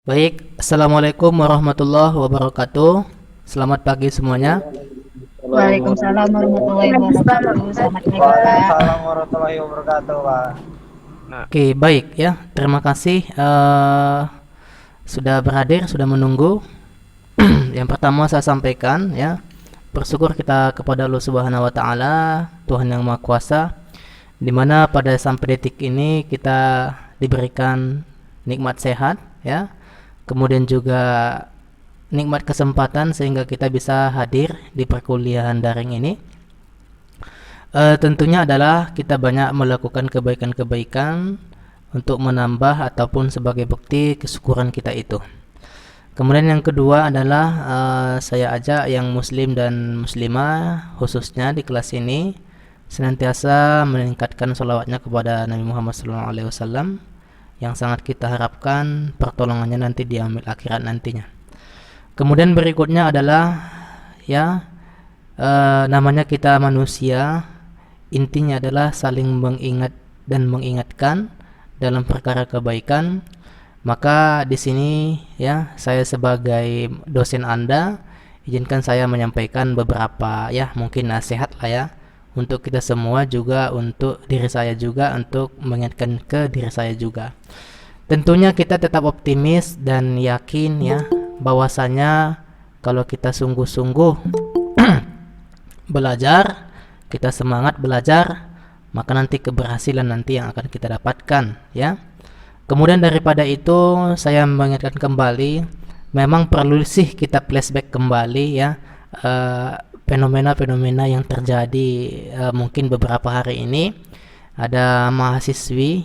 Baik, Assalamualaikum warahmatullahi wabarakatuh. Selamat pagi semuanya. Waalaikumsalam warahmatullahi wabarakatuh. Selamat pagi, Pak. Waalaikumsalam warahmatullahi wabarakatuh, Pak. Oke, baik ya. Terima kasih sudah berhadir, sudah menunggu. Yang pertama saya sampaikan ya, bersyukur kita kepada Allah Subhanahu wa taala, Tuhan yang Maha Kuasa, di mana pada sampai detik ini kita diberikan nikmat sehat ya. Kemudian juga nikmat kesempatan sehingga kita bisa hadir di perkuliahan daring ini. Tentunya adalah kita banyak melakukan kebaikan-kebaikan untuk menambah ataupun sebagai bukti kesyukuran kita itu. Kemudian yang kedua adalah saya ajak yang muslim dan muslimah khususnya di kelas ini senantiasa meningkatkan sholawatnya kepada Nabi Muhammad SAW yang sangat kita harapkan pertolongannya nanti di amil akhirat nantinya. Kemudian berikutnya adalah ya namanya kita manusia, intinya adalah saling mengingat dan mengingatkan dalam perkara kebaikan. Maka di sini ya saya sebagai dosen Anda izinkan saya menyampaikan beberapa ya mungkin nasihat lah ya untuk kita semua, juga untuk diri saya juga, untuk mengingatkan ke diri saya juga. Tentunya kita tetap optimis dan yakin ya bahwasanya kalau kita sungguh-sungguh belajar, kita semangat belajar, maka nanti keberhasilan nanti yang akan kita dapatkan ya. Kemudian daripada itu saya mengingatkan kembali, memang perlu sih kita flashback kembali ya fenomena-fenomena yang terjadi mungkin beberapa hari ini. Ada mahasiswi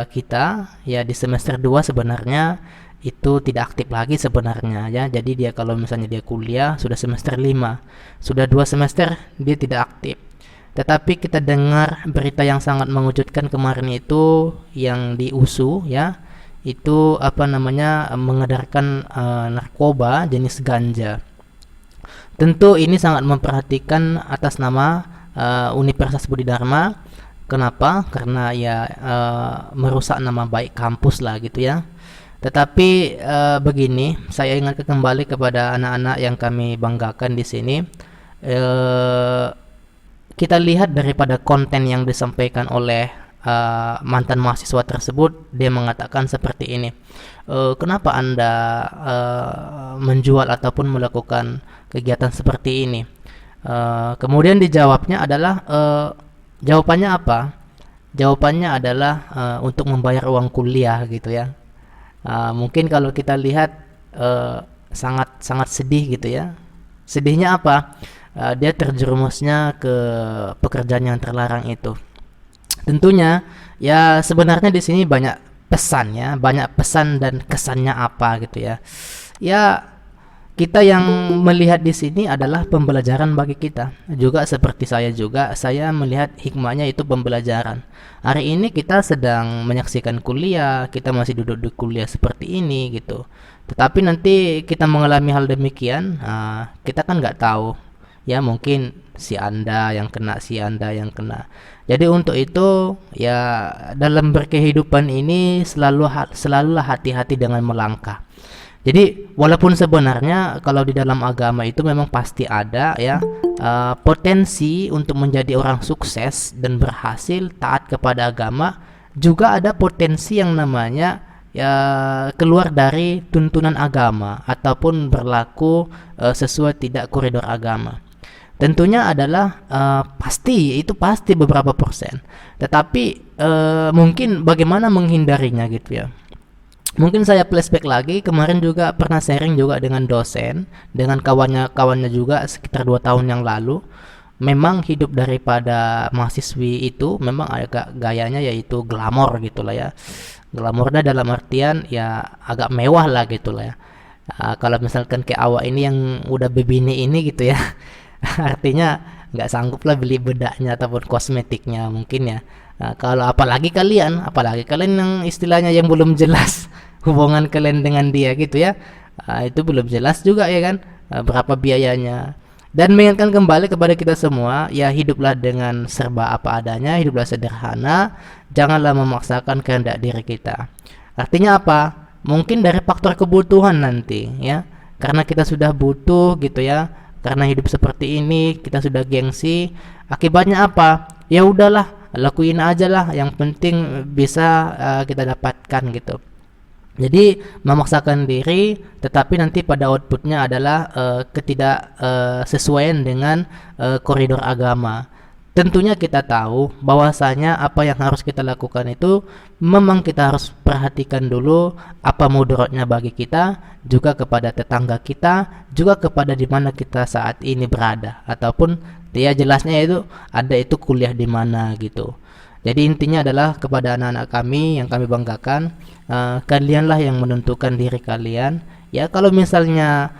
kita ya di semester 2 sebenarnya itu tidak aktif lagi sebenarnya ya. Jadi dia kalau misalnya dia kuliah sudah semester 5, sudah 2 semester dia tidak aktif. Tetapi kita dengar berita yang sangat mengejutkan kemarin itu yang di USU ya. Itu apa namanya mengedarkan narkoba jenis ganja. Tentu ini sangat memperhatikan atas nama Universitas Budi Dharma. Kenapa? Karena ya merusak nama baik kampus lah gitu ya. Tetapi begini, saya ingatkan kembali kepada anak-anak yang kami banggakan di sini. Kita lihat daripada konten yang disampaikan oleh mantan mahasiswa tersebut, dia mengatakan seperti ini. Kenapa Anda menjual ataupun melakukan kegiatan seperti ini? Kemudian dijawabnya adalah jawabannya apa? Jawabannya adalah untuk membayar uang kuliah gitu ya. Mungkin kalau kita lihat sangat sangat sedih gitu ya. Sedihnya apa? Dia terjerumusnya ke pekerjaan yang terlarang itu. Tentunya ya sebenarnya di sini banyak pesan ya, banyak pesan dan kesannya apa gitu ya. Ya kita yang melihat di sini adalah pembelajaran bagi kita. Juga seperti saya juga, saya melihat hikmahnya itu pembelajaran. Hari ini kita sedang menyaksikan kuliah, kita masih duduk di kuliah seperti ini gitu. Tetapi nanti kita mengalami hal demikian, kita kan nggak tahu. Ya mungkin si Anda yang kena, si Anda yang kena. Jadi untuk itu ya dalam berkehidupan ini selalulah hati-hati dengan melangkah. Jadi walaupun sebenarnya kalau di dalam agama itu memang pasti ada ya potensi untuk menjadi orang sukses dan berhasil taat kepada agama, juga ada potensi yang namanya ya keluar dari tuntunan agama ataupun berlaku sesuai tidak koridor agama. Tentunya adalah pasti beberapa persen. Tetapi mungkin bagaimana menghindarinya gitu ya. Mungkin saya flashback lagi, kemarin juga pernah sharing juga dengan dosen, dengan kawannya juga sekitar 2 tahun yang lalu. Memang hidup daripada mahasiswi itu memang agak gayanya yaitu glamor gitu lah ya. Glamornya dalam artian ya agak mewah lah gitu lah ya. Kalau misalkan kayak awak ini yang udah bebini ini gitu ya, artinya nggak sanggup lah beli bedaknya ataupun kosmetiknya mungkin ya. Kalau apalagi kalian yang istilahnya yang belum jelas hubungan kalian dengan dia gitu ya, itu belum jelas juga ya kan, berapa biayanya. Dan mengingatkan kembali kepada kita semua, ya hiduplah dengan serba apa adanya, hiduplah sederhana, janganlah memaksakan kehendak diri kita. Artinya apa? mungkin dari faktor kebutuhan nanti ya, karena kita sudah butuh gitu ya, karena hidup seperti ini kita sudah gengsi, akibatnya apa, ya udahlah lakuin aja lah, yang penting bisa kita dapatkan gitu. Jadi memaksakan diri, tetapi nanti pada outputnya adalah ketidaksesuaian dengan koridor agama. Tentunya kita tahu bahwasanya apa yang harus kita lakukan itu memang kita harus perhatikan dulu apa mudaratnya bagi kita, juga kepada tetangga kita, juga kepada di mana kita saat ini berada, ataupun ya jelasnya itu ada itu kuliah di mana gitu. Jadi intinya adalah kepada anak-anak kami yang kami banggakan, kalianlah yang menentukan diri kalian. Ya kalau misalnya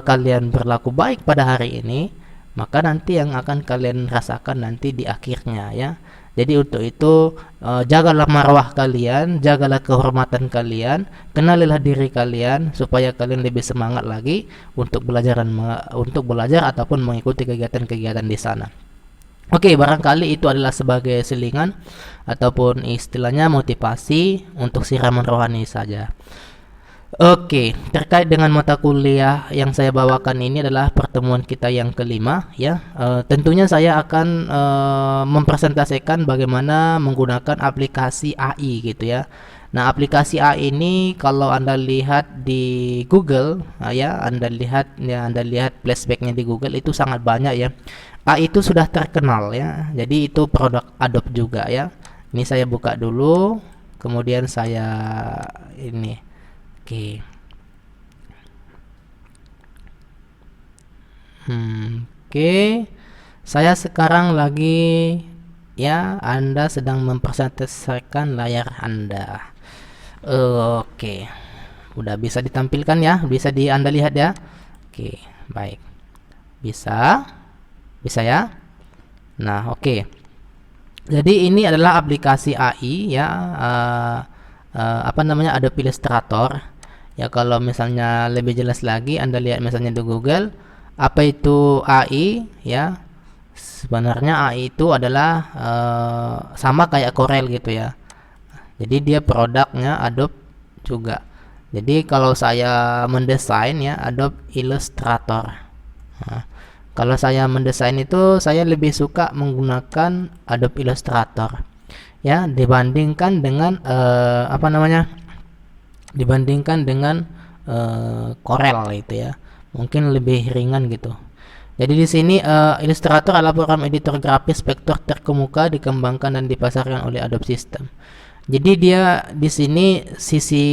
kalian berlaku baik pada hari ini, maka nanti yang akan kalian rasakan nanti di akhirnya ya. Jadi untuk itu jagalah marwah kalian, jagalah kehormatan kalian, kenalilah diri kalian supaya kalian lebih semangat lagi untuk belajar ataupun mengikuti kegiatan-kegiatan di sana. Oke, barangkali itu adalah sebagai selingan ataupun istilahnya motivasi untuk siraman rohani saja. Oke, terkait dengan mata kuliah yang saya bawakan ini adalah pertemuan kita yang kelima ya. Tentunya saya akan mempresentasikan bagaimana menggunakan aplikasi AI gitu ya. Nah, aplikasi AI ini kalau Anda lihat di Google Anda lihat flashbacknya di Google itu sangat banyak ya. AI itu sudah terkenal ya. Jadi itu produk Adobe juga ya. Ini saya buka dulu, kemudian saya ini. Oke. Oke. Saya sekarang lagi ya, Anda sedang mempresentasikan layar Anda. Oke. Udah bisa ditampilkan ya, bisa Anda lihat ya. Oke, baik. Bisa ya. Nah, oke. Jadi ini adalah aplikasi AI ya, Adobe Illustrator. Ya kalau misalnya lebih jelas lagi Anda lihat misalnya di Google, apa itu AI ya. Sebenarnya AI itu adalah sama kayak Corel gitu ya. Jadi dia produknya Adobe juga. Jadi kalau saya mendesain ya Adobe Illustrator. Nah, kalau saya mendesain itu saya lebih suka menggunakan Adobe Illustrator ya, dibandingkan dengan Corel gitu ya, mungkin lebih ringan gitu. Jadi di sini Illustrator adalah program editor grafis vektor terkemuka dikembangkan dan dipasarkan oleh Adobe System. Jadi dia di sini sisi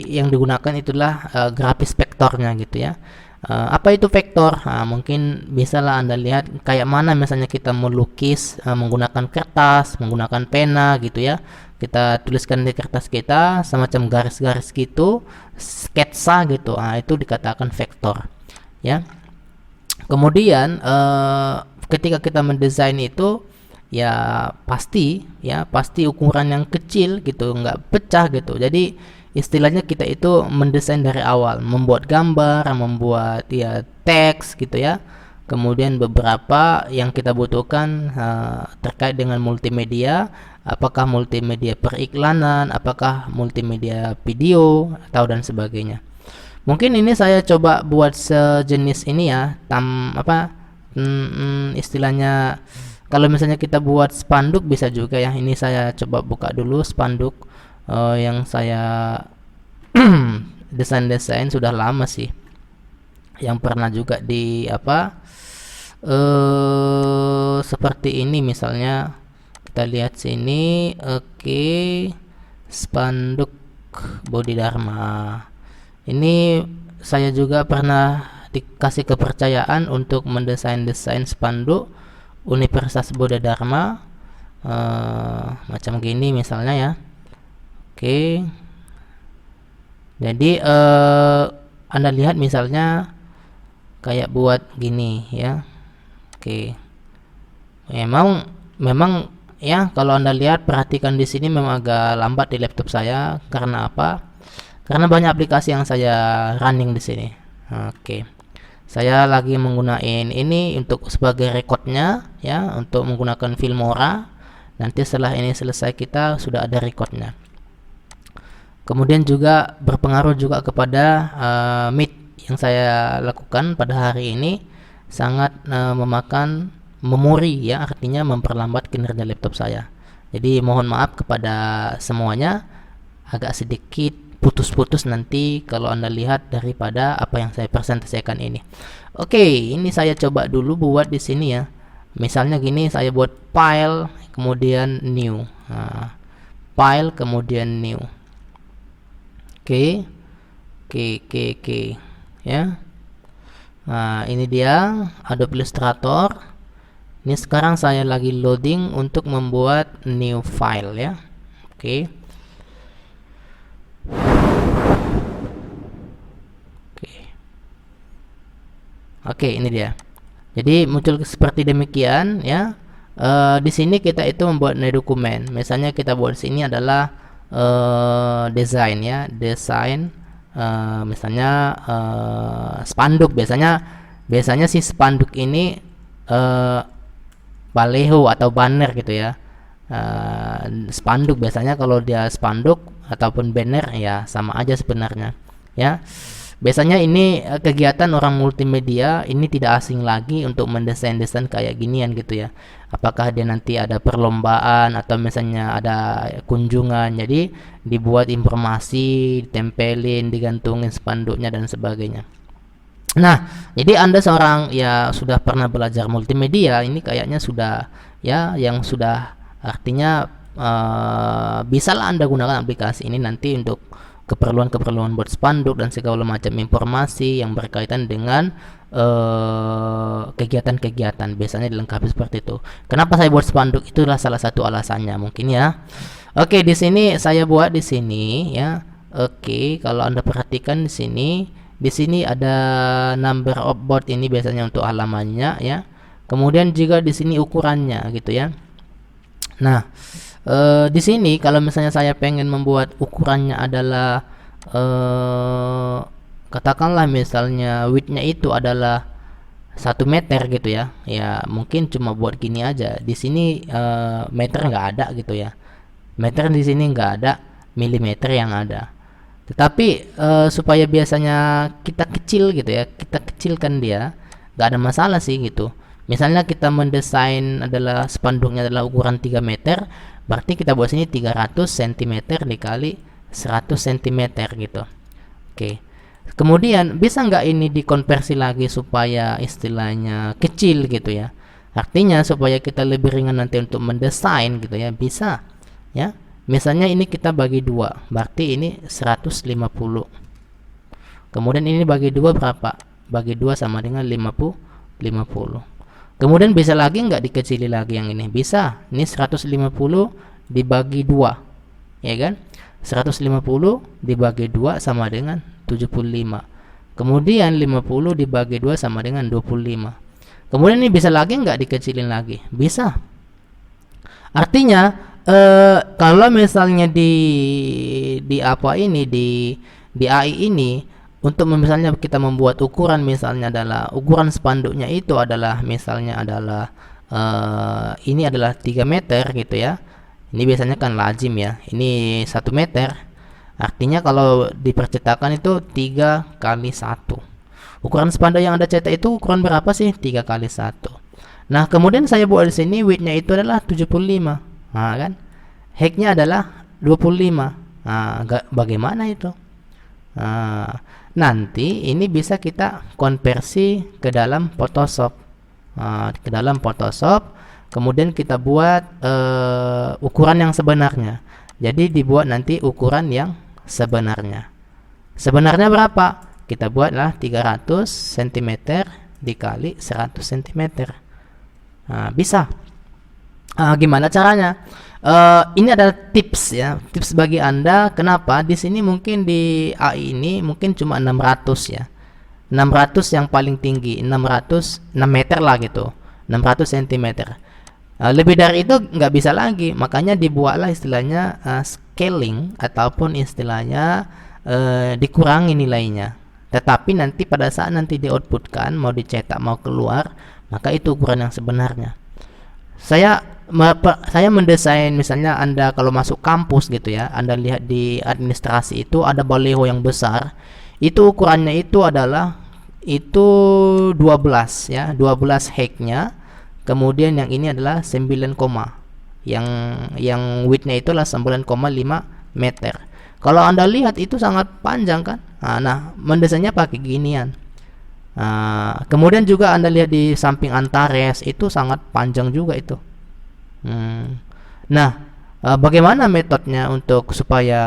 yang digunakan itulah grafis vektornya gitu ya. Apa itu vektor? Mungkin bisalah Anda lihat kayak mana misalnya kita melukis menggunakan kertas, menggunakan pena gitu ya. Kita tuliskan di kertas kita semacam garis-garis gitu, sketsa gitu. Itu dikatakan vektor ya. Kemudian ketika kita mendesain itu ya pasti ukuran yang kecil gitu, nggak pecah gitu. Jadi istilahnya kita itu mendesain dari awal, membuat gambar, membuat ya teks gitu ya. Kemudian beberapa yang kita butuhkan terkait dengan multimedia, apakah multimedia periklanan, apakah multimedia video atau dan sebagainya. Mungkin ini saya coba buat sejenis ini ya, istilahnya kalau misalnya kita buat spanduk bisa juga ya. Ini saya coba buka dulu spanduk yang saya desain sudah lama sih, yang pernah juga di seperti ini misalnya. Kita lihat sini. Oke, spanduk Bodhidharma ini saya juga pernah dikasih kepercayaan untuk mendesain spanduk Universitas Bodhidharma macam gini misalnya ya. Oke. Jadi Anda lihat misalnya kayak buat gini ya. Oke. Memang ya kalau Anda lihat, perhatikan di sini memang agak lambat di laptop saya. Karena apa? Karena banyak aplikasi yang saya running di sini. Oke. Saya lagi menggunakan ini untuk sebagai recordnya ya, untuk menggunakan Filmora. Nanti setelah ini selesai kita sudah ada recordnya. Kemudian juga berpengaruh juga kepada meet yang saya lakukan pada hari ini sangat memakan memori ya, artinya memperlambat kinerja laptop saya. Jadi mohon maaf kepada semuanya, agak sedikit putus-putus nanti kalau Anda lihat daripada apa yang saya presentasikan ini. Oke, ini saya coba dulu buat di sini ya. Misalnya gini, saya buat file kemudian new. Nah, file kemudian new. Oke. Ya. Nah, ini dia Adobe Illustrator. Ini sekarang saya lagi loading untuk membuat new file ya. Oke. Oke, ini dia. Jadi muncul seperti demikian ya. Di sini kita itu membuat dokumen. Misalnya kita buat sini adalah desain ya, desain. Misalnya spanduk. Biasanya si spanduk ini baleho atau banner gitu ya. Spanduk biasanya kalau dia spanduk ataupun banner ya sama aja sebenarnya ya. Biasanya ini kegiatan orang multimedia ini tidak asing lagi untuk mendesain-desain kayak ginian gitu ya. Apakah dia nanti ada perlombaan atau misalnya ada kunjungan, jadi dibuat informasi, ditempelin, digantungin spanduknya dan sebagainya. Nah, jadi Anda seorang ya sudah pernah belajar multimedia, ini kayaknya sudah ya, yang sudah artinya bisalah Anda gunakan aplikasi ini nanti untuk keperluan-keperluan buat spanduk dan segala macam informasi yang berkaitan dengan kegiatan-kegiatan. Biasanya dilengkapi seperti itu. Kenapa saya buat spanduk? Itulah salah satu alasannya mungkin ya. Oke, di sini saya buat di sini ya. Oke, kalau Anda perhatikan di sini ada number of board, ini biasanya untuk halamannya ya. Kemudian juga di sini ukurannya gitu ya. Nah, di sini kalau misalnya saya pengen membuat ukurannya adalah katakanlah misalnya widthnya itu adalah 1 meter gitu ya. Ya mungkin cuma buat gini aja. Di sini meter nggak ada gitu ya. Meter di sini nggak ada, milimeter yang ada. Tetapi supaya biasanya kita kecil gitu ya, kita kecilkan dia, nggak ada masalah sih gitu. Misalnya kita mendesain adalah spanduknya adalah ukuran 3 meter, berarti kita buat sini 300 cm dikali 100 cm gitu. Oke. Kemudian bisa nggak ini dikonversi lagi supaya istilahnya kecil gitu ya. Artinya supaya kita lebih ringan nanti untuk mendesain gitu ya, bisa ya. Misalnya ini kita bagi 2, berarti ini 150. Kemudian ini bagi 2 berapa? Bagi 2 sama dengan 50. Kemudian bisa lagi nggak dikecili lagi yang ini? Bisa. Ini 150 dibagi 2. Ya kan? 150 dibagi 2 sama dengan 75. Kemudian 50 dibagi 2 sama dengan 25. Kemudian ini bisa lagi nggak dikecilin lagi? Bisa. Artinya kalau misalnya di apa ini di AI ini, untuk misalnya kita membuat ukuran, misalnya adalah ukuran spanduknya itu adalah misalnya adalah ini adalah 3 meter gitu ya. Ini biasanya kan lazim ya. Ini 1 meter. Artinya kalau dipercetakan itu 3 kali 1. Ukuran spanduk yang Anda cetak itu ukuran berapa sih? 3 kali 1. Nah, kemudian saya buat di sini widthnya itu adalah 75. Nah, kan? Height-nya adalah 25. Nah, bagaimana itu? Nah, nanti ini bisa kita konversi ke dalam Photoshop. Ke dalam Photoshop, kemudian kita buat ukuran yang sebenarnya. Jadi dibuat nanti ukuran yang sebenarnya. Sebenarnya berapa? Kita buatlah 300 cm dikali 100 cm. Nah, bisa. Gimana caranya? Ini adalah tips ya, tips bagi Anda. Kenapa? Di sini mungkin di AI ini mungkin cuma 600 ya. 600 yang paling tinggi, 6 meter lah gitu. 600 cm. Lebih dari itu nggak bisa lagi. Makanya dibuatlah istilahnya scaling ataupun istilahnya dikurangi nilainya. Tetapi nanti pada saat nanti di outputkan, mau dicetak mau keluar, maka itu ukuran yang sebenarnya. Saya saya mendesain, misalnya Anda kalau masuk kampus gitu ya, Anda lihat di administrasi itu ada baliho yang besar, itu ukurannya itu adalah itu 12 ya, 12 height-nya. Kemudian yang ini adalah 9, yang width-nya itu adalah 9,5 meter. Kalau Anda lihat itu sangat panjang kan. Nah, mendesainnya pakai ginian. Kemudian juga Anda lihat di samping Antares itu sangat panjang juga itu. Nah, bagaimana metodenya untuk supaya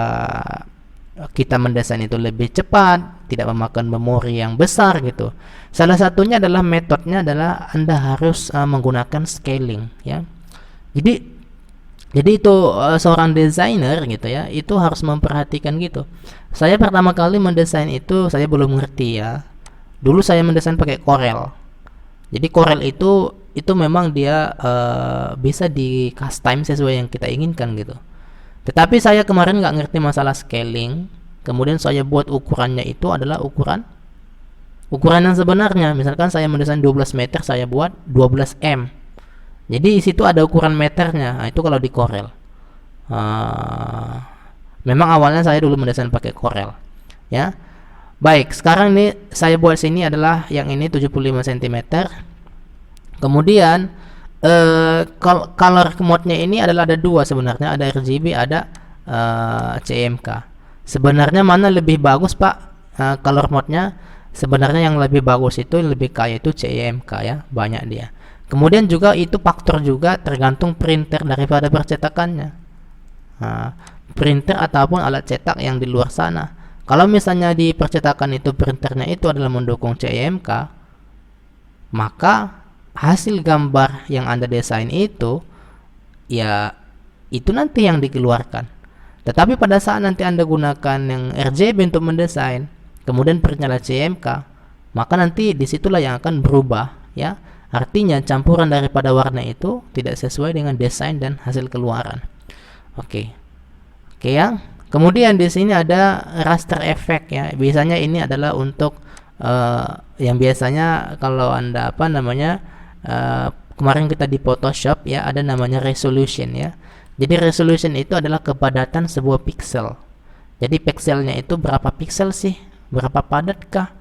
kita mendesain itu lebih cepat, tidak memakan memori yang besar gitu? Salah satunya adalah metodenya adalah Anda harus menggunakan scaling ya. Jadi itu seorang desainer gitu ya, itu harus memperhatikan gitu. Saya pertama kali mendesain itu saya belum ngerti ya. Dulu saya mendesain pakai Corel. Jadi Corel itu memang dia bisa di custom sesuai yang kita inginkan gitu. Tetapi saya kemarin nggak ngerti masalah scaling. Kemudian saya buat ukurannya itu adalah ukuran yang sebenarnya. Misalkan saya mendesain 12 meter, saya buat 12 m. Jadi di situ ada ukuran meternya. Nah, itu kalau di Corel. Memang awalnya saya dulu mendesain pakai Corel, ya. Baik, sekarang ini saya buat sini adalah yang ini 75 cm. Kemudian color mode-nya ini adalah ada dua sebenarnya, ada RGB, ada CMK. Sebenarnya mana lebih bagus, Pak? Color mode-nya sebenarnya yang lebih bagus itu lebih kaya itu CMK ya, banyak dia. Kemudian juga itu faktor juga tergantung printer daripada percetakannya. Printer ataupun alat cetak yang di luar sana. Kalau misalnya di percetakan itu printernya itu adalah mendukung CMK, maka hasil gambar yang Anda desain itu ya itu nanti yang dikeluarkan. Tetapi pada saat nanti Anda gunakan yang RGB untuk mendesain, kemudian printnya CMK, maka nanti disitulah yang akan berubah ya. Artinya campuran daripada warna itu tidak sesuai dengan desain dan hasil keluaran. Oke ya. Kemudian di sini ada raster effect ya. Biasanya ini adalah untuk yang biasanya kalau Anda kemarin kita di Photoshop ya, ada namanya resolution ya. Jadi resolution itu adalah kepadatan sebuah pixel. Jadi pixelnya itu berapa pixel sih? Berapa padatkah?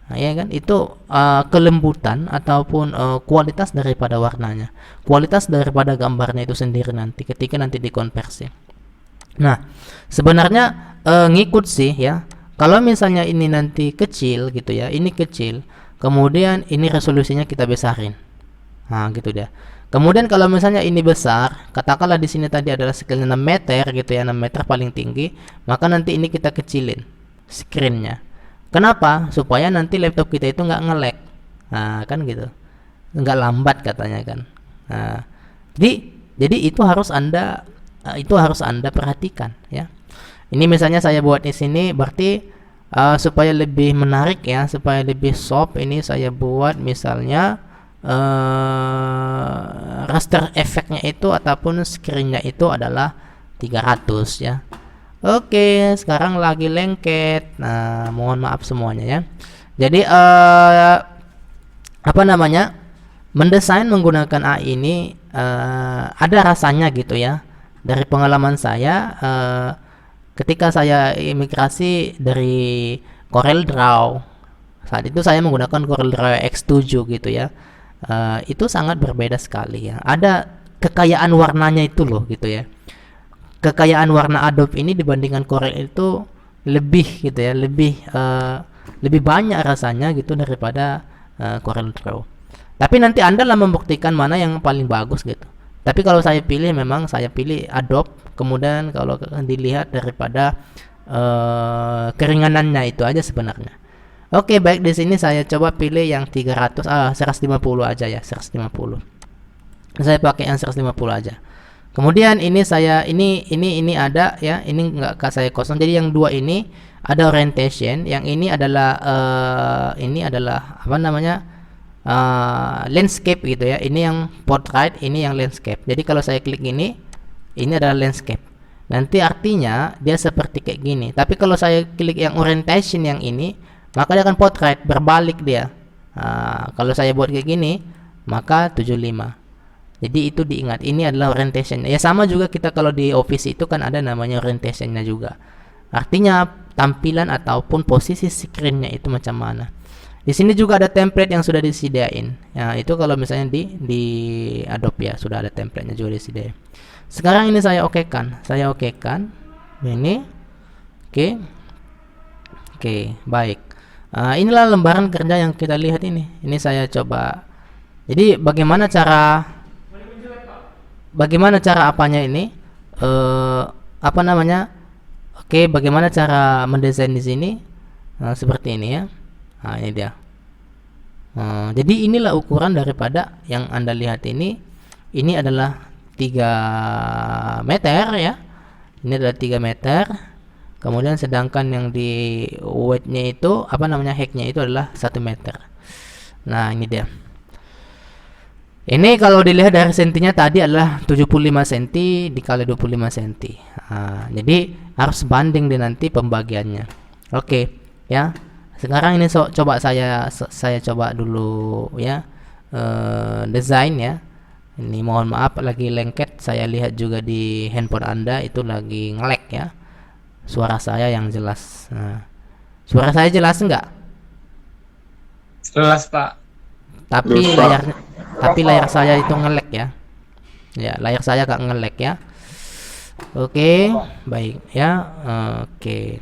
Nah, ya kan? Itu kelembutan ataupun kualitas daripada warnanya. Kualitas daripada gambarnya itu sendiri nanti ketika nanti dikonversi. Nah, sebenarnya ngikut sih ya. Kalau misalnya ini nanti kecil gitu ya, ini kecil, kemudian ini resolusinya kita besarin. Nah, gitu dia. Kemudian kalau misalnya ini besar, katakanlah di sini tadi adalah scale 6 meter gitu ya, 6 meter paling tinggi, maka nanti ini kita kecilin screen-nya. Kenapa? Supaya nanti laptop kita itu nggak nge-lag. Nah, kan gitu. Nggak lambat katanya kan. Nah, jadi itu harus Anda perhatikan ya. Ini misalnya saya buat di sini berarti supaya lebih menarik ya, supaya lebih soft, ini saya buat misalnya raster efeknya itu ataupun screen-nya itu adalah 300 ya. Oke, sekarang lagi lengket. Nah, mohon maaf semuanya ya. Jadi mendesain menggunakan AI ini ada rasanya gitu ya. Dari pengalaman saya, ketika saya imigrasi dari CorelDRAW, saat itu saya menggunakan CorelDRAW X7 gitu ya, itu sangat berbeda sekali ya. Ada kekayaan warnanya itu loh gitu ya. Kekayaan warna Adobe ini dibandingkan Corel itu lebih gitu ya, lebih banyak rasanya gitu daripada CorelDRAW. Tapi nanti Anda lah membuktikan mana yang paling bagus gitu. Tapi kalau saya pilih, memang saya pilih Adobe. Kemudian kalau dilihat daripada keringanannya itu aja sebenarnya. Oke, baik, di sini saya coba pilih yang 150 aja ya, 150. Saya pakai yang 150 aja. Kemudian ini ada ya, ini enggak saya kosong. Jadi yang dua ini ada orientation, yang ini adalah landscape gitu ya. Ini yang portrait, ini yang landscape. Jadi kalau saya klik ini adalah landscape. Nanti artinya dia seperti kayak gini. Tapi kalau saya klik yang orientation yang ini, maka dia akan portrait, berbalik dia. Kalau saya buat kayak gini, maka 75. Jadi itu diingat, ini adalah orientation. Ya sama juga kita kalau di Office itu kan ada namanya orientationnya juga. Artinya tampilan ataupun posisi screennya itu macam mana. Di sini juga ada template yang sudah disediain. Ya, itu kalau misalnya di Adobe ya sudah ada templatenya juga disediain. Sekarang ini saya okekan. Saya okekan. Ini. Oke. Oke, baik. Inilah lembaran kerja yang kita lihat ini. Ini saya coba. Jadi bagaimana cara apanya ini? Apa namanya? Oke, bagaimana cara mendesain di sini? Seperti ini ya. Nah, ini dia. Jadi inilah ukuran daripada yang Anda lihat ini. Ini adalah 3 meter ya. Ini adalah 3 meter. Kemudian sedangkan yang di width-nya itu, apa namanya, height-nya itu adalah 1 meter. Nah, ini dia. Ini kalau dilihat dari sentinya tadi adalah 75 cm dikali 25 cm. Jadi harus banding di nanti pembagiannya. Oke, ya. Sekarang ini coba saya coba dulu ya, desain ya. Ini mohon maaf lagi lengket. Saya lihat juga di handphone Anda itu lagi nge-lag ya. Suara saya yang jelas. Suara saya jelas enggak? Jelas, Pak. Tapi layar saya itu nge-lag ya. Ya, layar saya agak nge-lag ya. Oke, baik ya. Oke.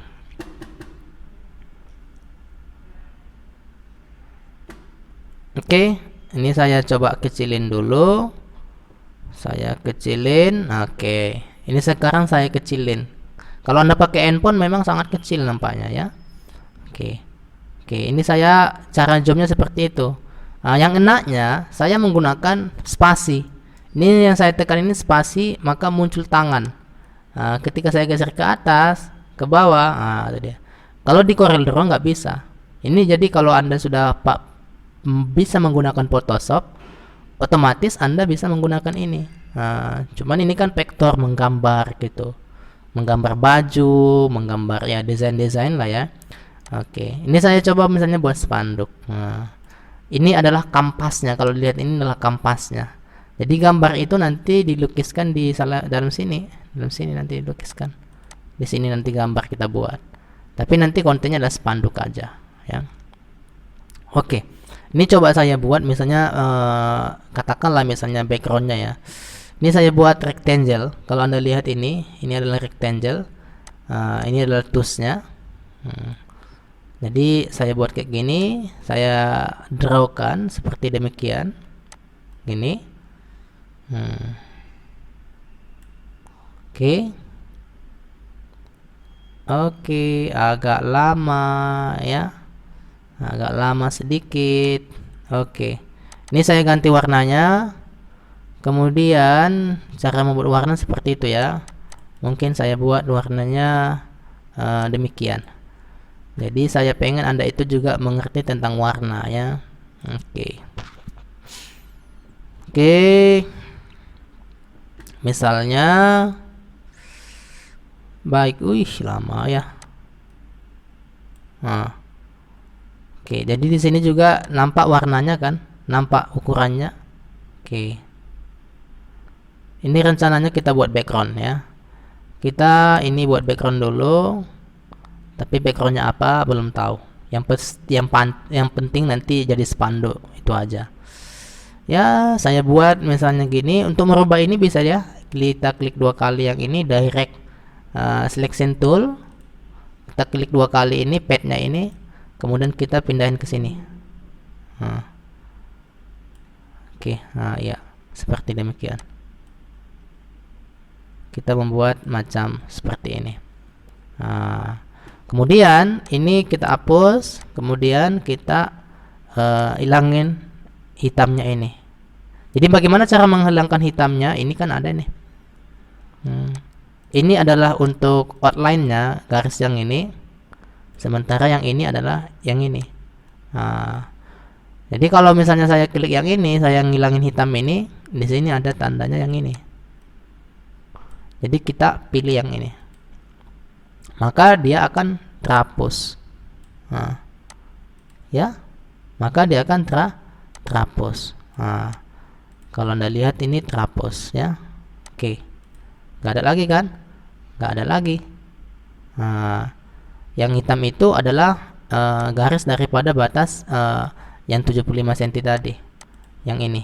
Oke, ini saya coba kecilin dulu. Saya kecilin. Oke. Ini sekarang saya kecilin. Kalau Anda pakai handphone memang sangat kecil nampaknya ya. Oke. Oke, ini saya cara zoomnya seperti itu. Yang enaknya saya menggunakan spasi. Ini yang saya tekan ini spasi, maka muncul tangan. Ketika saya geser ke atas, ke bawah, itu dia. Kalau di Corel Draw nggak bisa. Ini jadi kalau Anda sudah bisa menggunakan Photoshop, otomatis Anda bisa menggunakan ini. Cuman ini kan vektor menggambar gitu, menggambar baju, menggambar ya desain-desain lah ya. Oke, ini saya coba misalnya buat spanduk. Ini adalah kampasnya. Kalau dilihat ini adalah kampasnya. Jadi gambar itu nanti dilukiskan di dalam sini nanti dilukiskan. Di sini nanti gambar kita buat. Tapi nanti kontennya adalah spanduk aja, ya. Oke. Ini coba saya buat misalnya katakanlah misalnya backgroundnya ya. Ini saya buat rectangle. Kalau Anda lihat ini adalah rectangle. Ini adalah toolsnya. Jadi saya buat kayak gini, saya drawkan seperti demikian, gini. Oke, agak lama ya, agak lama sedikit. Oke, ini saya ganti warnanya. Kemudian cara membuat warna seperti itu ya. Mungkin saya buat warnanya demikian. Jadi saya pengen Anda itu juga mengerti tentang warna ya. Oke. Misalnya baik, lama ya. Oke, jadi di sini juga nampak warnanya kan? Nampak ukurannya. Oke. Ini rencananya kita buat background ya. Kita ini buat background dulu. Tapi backgroundnya apa belum tahu. Yang penting nanti jadi spanduk itu aja. Ya, saya buat misalnya gini. Untuk merubah ini bisa ya. Kita klik 2 kali yang ini direct selection tool. Kita klik 2 kali ini padnya ini. Kemudian kita pindahin ke sini. Oke, ya seperti demikian. Kita membuat macam seperti ini. Kemudian ini kita hapus, kemudian kita hilangin hitamnya ini. Jadi bagaimana cara menghilangkan hitamnya? Ini kan ada nih. Ini adalah untuk outline-nya, garis yang ini. Sementara yang ini adalah yang ini. Jadi kalau misalnya saya klik yang ini, saya ngilangin hitam ini, di sini ada tandanya yang ini. Jadi kita pilih yang ini, maka dia akan terhapus. Ya, maka dia akan terhapus. Kalau Anda lihat ini terhapus ya. Oke. Nggak ada lagi kan? Nggak ada lagi. Nah, yang hitam itu adalah garis daripada batas yang 75 cm tadi. Yang ini.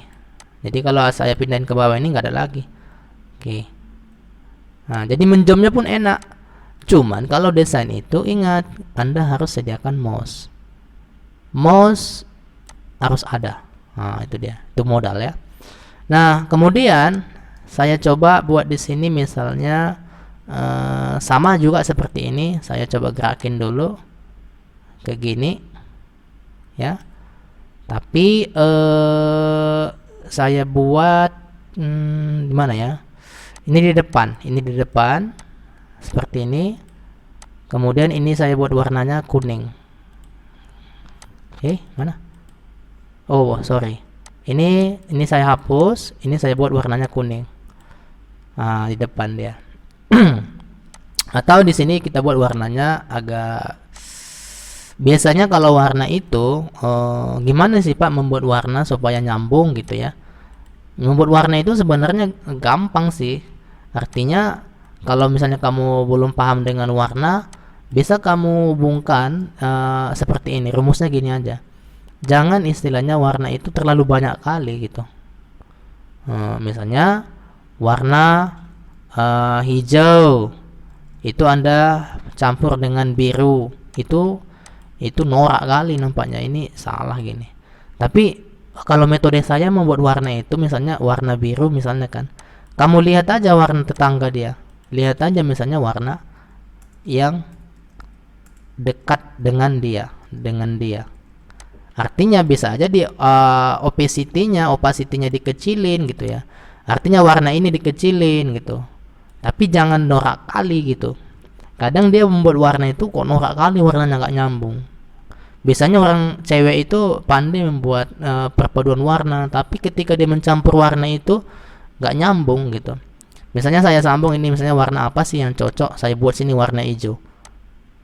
Jadi kalau saya pindahin ke bawah ini nggak ada lagi. Oke. Nah, jadi menjomnya pun enak. Cuman kalau desain itu ingat, Anda harus sediakan mouse. Mouse harus ada. Nah, itu dia. Itu modal ya. Nah, kemudian saya coba buat di sini misalnya sama juga seperti ini. Saya coba gerakin dulu ke gini. Ya. Tapi saya buat di mana ya? Ini di depan seperti ini. Kemudian ini saya buat warnanya kuning. Mana? Oh, sorry. Ini saya hapus, ini saya buat warnanya kuning. Nah, di depan dia. Atau di sini kita buat warnanya agak. Biasanya kalau warna itu gimana sih Pak membuat warna supaya nyambung gitu ya? Membuat warna itu sebenarnya gampang sih. Artinya kalau misalnya kamu belum paham dengan warna, bisa kamu hubungkan seperti ini. Rumusnya gini aja. Jangan istilahnya warna itu terlalu banyak kali gitu. Misalnya warna hijau itu Anda campur dengan biru, itu norak kali nampaknya, ini salah gini. Tapi kalau metode saya membuat warna itu, misalnya warna biru misalnya kan, kamu lihat aja warna tetangga dia, lihat aja misalnya warna yang dekat dengan dia, artinya bisa aja di opacity-nya dikecilin gitu ya, artinya warna ini dikecilin gitu, tapi jangan norak kali gitu. Kadang dia membuat warna itu kok norak kali, warnanya nggak nyambung. Biasanya orang cewek itu pandai membuat perpaduan warna, tapi ketika dia mencampur warna itu nggak nyambung gitu. Misalnya saya sambung ini, misalnya warna apa sih yang cocok, saya buat sini warna hijau,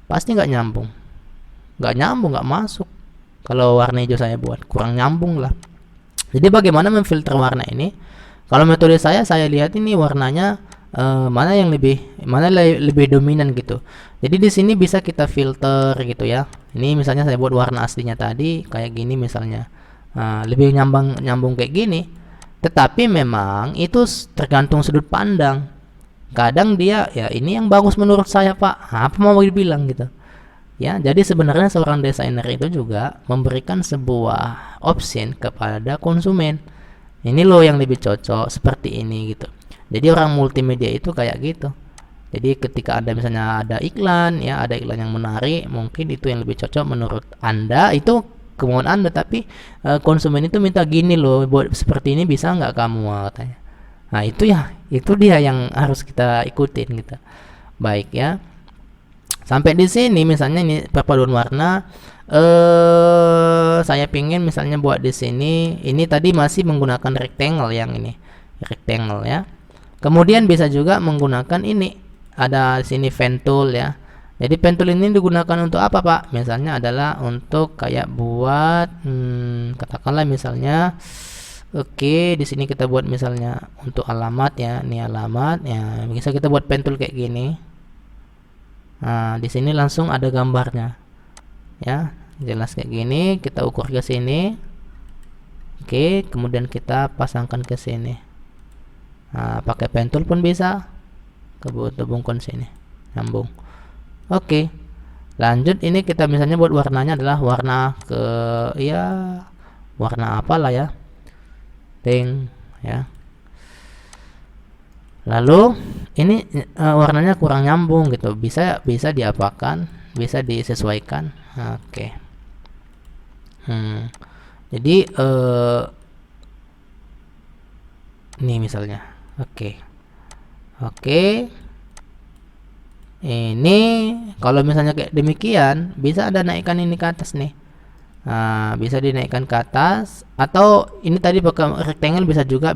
pasti nggak nyambung, nggak masuk. Kalau warna hijau saya buat kurang nyambung lah. Jadi bagaimana memfilter warna ini? Kalau metode saya lihat ini warnanya mana lebih dominan gitu. Jadi di sini bisa kita filter gitu ya. Ini misalnya saya buat warna aslinya tadi kayak gini misalnya, lebih nyambung kayak gini. Tetapi memang itu tergantung sudut pandang. Kadang dia ya ini yang bagus menurut saya Pak, apa mau dibilang gitu ya. Jadi sebenarnya seorang desainer itu juga memberikan sebuah option kepada konsumen, ini loh yang lebih cocok seperti ini gitu. Jadi orang multimedia itu kayak gitu. Jadi ketika Anda misalnya ada iklan ya, ada iklan yang menarik, mungkin itu yang lebih cocok menurut Anda, itu kemauan Anda, tapi konsumen itu minta gini loh, buat seperti ini bisa nggak kamu, katanya. Nah itu dia yang harus kita ikutin gitu. Baik ya. Sampai di sini misalnya ini perpaduan warna. Saya pingin misalnya buat di sini, ini tadi masih menggunakan rectangle, yang ini rectangle ya. Kemudian bisa juga menggunakan ini, ada di sini pen tool ya. Jadi pen tool ini digunakan untuk apa Pak? Misalnya adalah untuk kayak buat katakanlah misalnya, oke, di sini kita buat misalnya untuk alamat ya, ini alamat ya, bisa kita buat pen tool kayak gini. Nah, di sini langsung ada gambarnya. Ya, jelas kayak gini, kita ukur ke sini. Oke, kemudian kita pasangkan ke sini. Nah, pakai pen tool pun bisa. Hubungkan sini, nyambung. Oke. Lanjut, ini kita misalnya buat warnanya adalah warna warna apalah ya. Pink ya. Lalu ini warnanya kurang nyambung gitu. Bisa diapakan, bisa disesuaikan. Oke. Jadi ini misalnya. Oke. Ini kalau misalnya kayak demikian, bisa Anda naikkan ini ke atas nih. Nah, bisa dinaikkan ke atas, atau ini tadi pakai rectangle bisa juga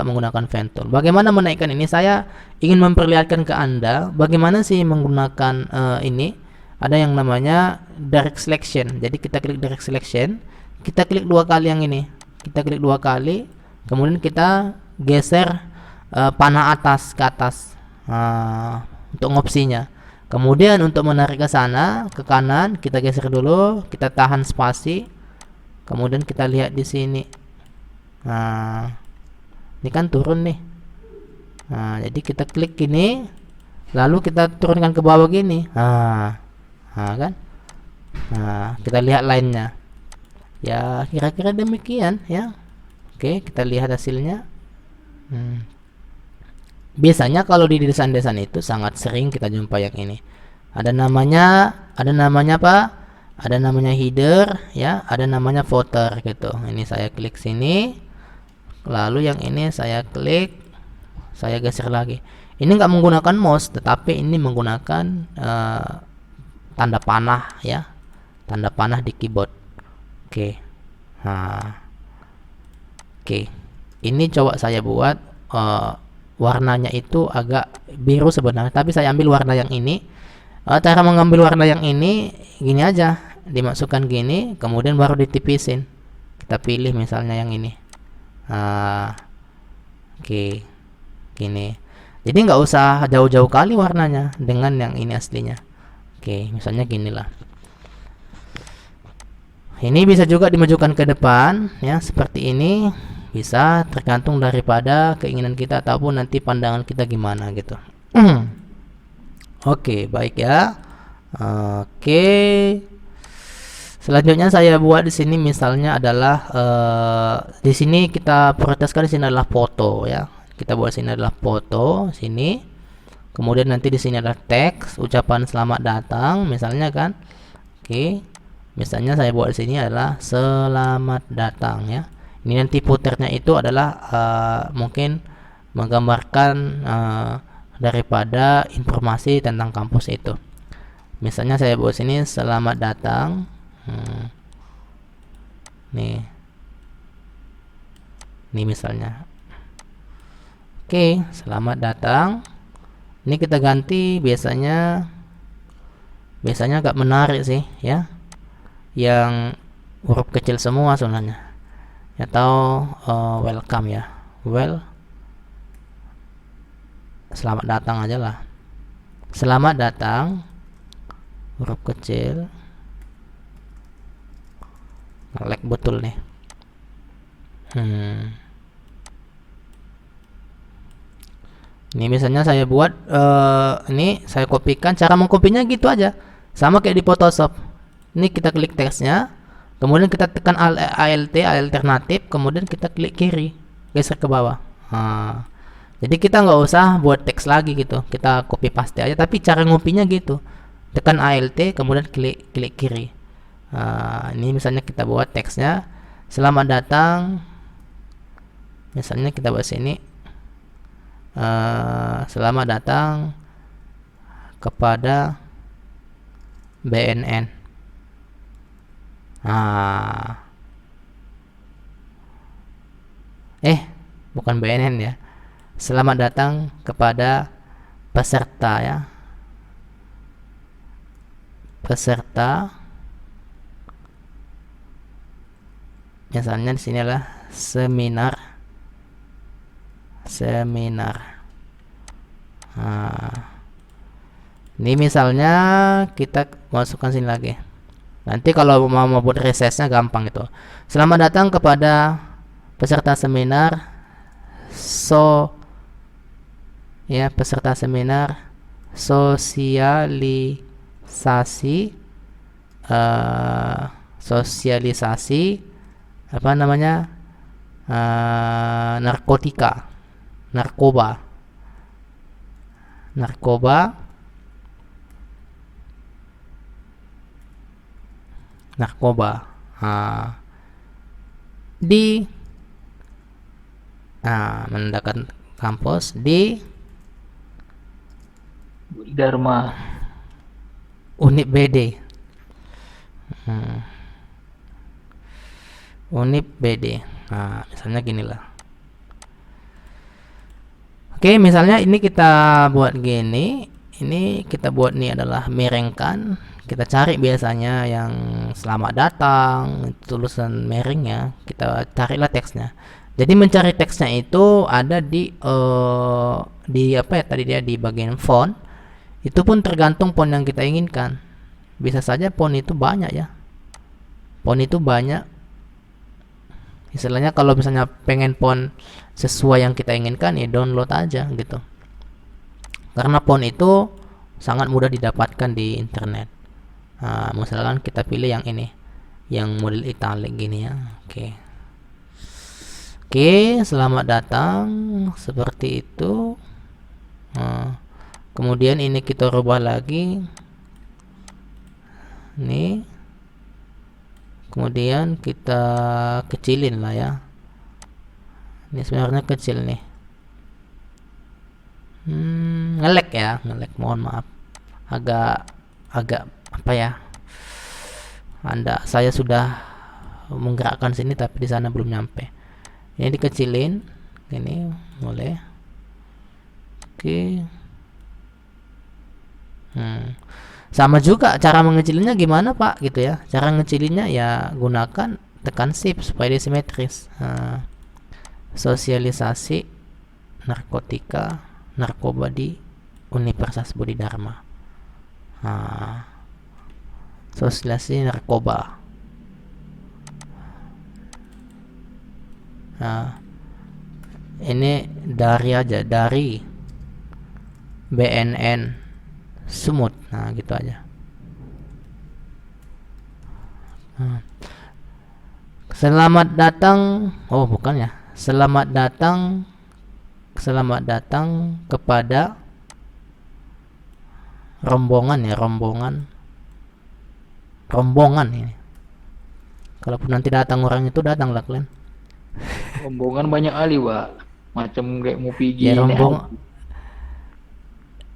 menggunakan pen tool. Bagaimana menaikkan ini? Saya ingin memperlihatkan ke Anda bagaimana sih menggunakan ini. Ada yang namanya direct selection. Jadi kita klik direct selection, kita klik dua kali yang ini. Kita klik dua kali, kemudian kita geser panah atas ke atas untuk ngopsinya. Kemudian untuk menarik ke sana, ke kanan, kita geser dulu, kita tahan spasi. Kemudian kita lihat di sini. Nah, ini kan turun nih. Nah, jadi kita klik gini, lalu kita turunkan ke bawah gini. Nah kan. Nah, kita lihat lainnya. Ya, kira-kira demikian ya. Oke, kita lihat hasilnya. Biasanya kalau di desain-desain itu sangat sering kita jumpa yang ini. Ada namanya apa? Ada namanya header ya, ada namanya footer gitu. Ini saya klik sini. Lalu yang ini saya klik, saya geser lagi. Ini nggak menggunakan mouse, tetapi ini menggunakan tanda panah ya. Tanda panah di keyboard. Oke. Nah. Oke. Ini coba saya buat warnanya itu agak biru sebenarnya, tapi saya ambil warna yang ini. Cara mengambil warna yang ini gini aja, dimasukkan gini, kemudian baru ditipisin. Kita pilih misalnya yang ini. Oke, gini. Jadi nggak usah jauh-jauh kali warnanya dengan yang ini aslinya. Oke, misalnya gini lah. Ini bisa juga dimajukan ke depan ya, seperti ini. Bisa tergantung daripada keinginan kita ataupun nanti pandangan kita gimana gitu. Oke, baik ya. Oke. Selanjutnya saya buat di sini misalnya adalah di sini kita prioritaskan di sini adalah foto ya. Kita buat sini adalah foto sini. Kemudian nanti di sini adalah teks ucapan selamat datang misalnya kan. Oke. Misalnya saya buat di sini adalah selamat datang ya. Ini nanti puternya itu adalah mungkin menggambarkan daripada informasi tentang kampus itu. Misalnya saya buat sini selamat datang. Nih misalnya. Oke, selamat datang. Ini kita ganti biasanya agak menarik sih ya. Yang huruf kecil semua sebenarnya. Atau welcome ya, selamat datang aja lah, selamat datang huruf kecil. Ngelek betul nih. Ini misalnya saya buat ini saya kopikan, cara mengkopinya gitu aja, sama kayak di Photoshop. Ini kita klik teksnya, kemudian kita tekan ALT alternatif, kemudian kita klik kiri, geser ke bawah. Jadi kita nggak usah buat teks lagi gitu, kita copy paste aja. Tapi cara ngopinya gitu, tekan ALT, kemudian klik kiri. Ini misalnya kita buat teksnya, selamat datang. Misalnya kita buat sini, selamat datang kepada BNN. Bukan BNN ya. Selamat datang kepada peserta ya. Peserta. Misalnya di sini adalah seminar. Ini misalnya kita masukkan sini lagi. Nanti kalau mau buat resesnya gampang itu. Selamat datang kepada peserta seminar peserta seminar sosialisasi apa namanya? Narkoba. Di menandakan kampus di Dharma Unip BD. Unip BD. Misalnya gini lah. Oke, misalnya ini kita buat gini. Ini kita buat nih adalah miringkan. Kita cari biasanya yang selamat datang, tulisan miringnya. Kita carilah teksnya. Jadi mencari teksnya itu ada di apa ya tadi dia di bagian font. Itu pun tergantung font yang kita inginkan. Bisa saja font itu banyak ya. Font itu banyak. Istilahnya kalau misalnya pengen font sesuai yang kita inginkan ya download aja gitu. Karena font itu sangat mudah didapatkan di internet. Nah, misalkan kita pilih yang ini, yang model italic gini ya. Oke, selamat datang. Seperti itu. Nah, kemudian ini kita rubah lagi. Nih. Kemudian kita kecilin lah ya. Ini sebenarnya kecil nih. Ngelek ya, ngelek. Mohon maaf. Agak apa ya? Saya sudah menggerakkan sini tapi di sana belum nyampe. Ini dikecilin, ini boleh. Oke. Sama juga cara mengecilinnya gimana Pak gitu ya. Cara ngecilinnya ya gunakan tekan shift supaya dia simetris. Sosialisasi narkoba di Universitas Budi Dharma. Sosialisasi narkoba. Ini dari BNN Sumut. Nah, gitu aja. Selamat datang. Oh, bukan ya. Selamat datang kepada rombongan ya, rombongan ini. Kalaupun nanti datang orang itu datanglah kalian. Rombongan banyak kali, Pak. Macam kayak mau pergi. Ya,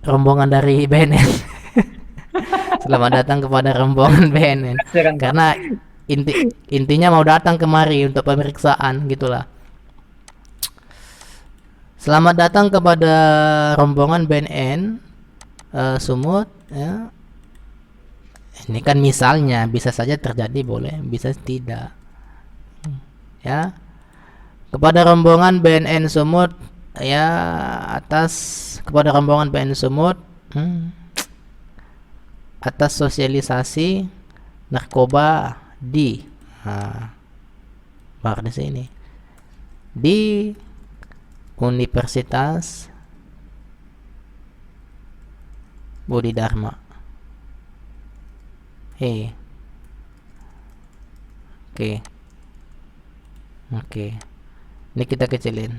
rombongan dari BNN. Selamat datang kepada rombongan BNN. Karena intinya mau datang kemari untuk pemeriksaan gitulah. Selamat datang kepada rombongan BNN Sumut ya. Ini kan misalnya, bisa saja terjadi, boleh, bisa tidak. Ya. Kepada rombongan BNN Sumut ya, kepada rombongan BNN Sumut atas sosialisasi narkoba di baru di sini di Universitas Budi Dharma. Oke. Ini kita kecilin.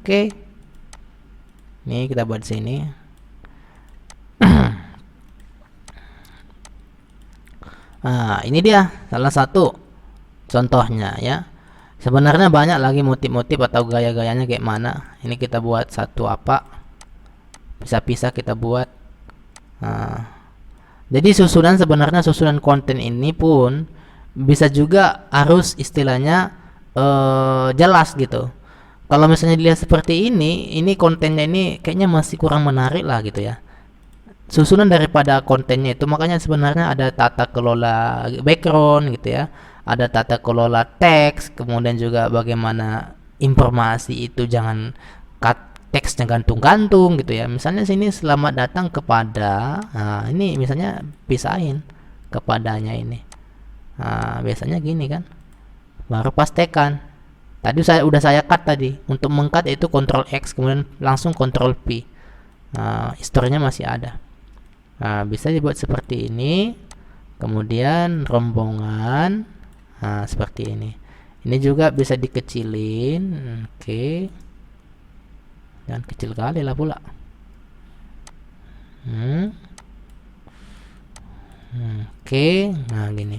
Oke. Ini kita buat sini. Ini dia salah satu contohnya ya. Sebenarnya banyak lagi motif-motif atau gaya-gayanya kayak mana. Ini kita buat satu apa. Bisa-bisa kita buat. Jadi sebenarnya susunan konten ini pun bisa juga harus istilahnya jelas gitu. Kalau misalnya dilihat seperti ini kontennya ini kayaknya masih kurang menarik lah gitu ya. Susunan daripada kontennya itu makanya sebenarnya ada tata kelola background gitu ya. Ada tata kelola teks, kemudian juga bagaimana informasi itu jangan teksnya gantung-gantung gitu ya. Misalnya sini selamat datang kepada, ini misalnya pisahin kepadanya ini. Biasanya gini kan. Baru pastekan. Tadi udah saya cut tadi. Untuk meng-cut itu Ctrl X kemudian langsung Ctrl P. Historinya masih ada. Bisa dibuat seperti ini. Kemudian rombongan seperti ini. Ini juga bisa dikecilin. Oke. Jangan kecil kali lah pula. Oke. Nah gini.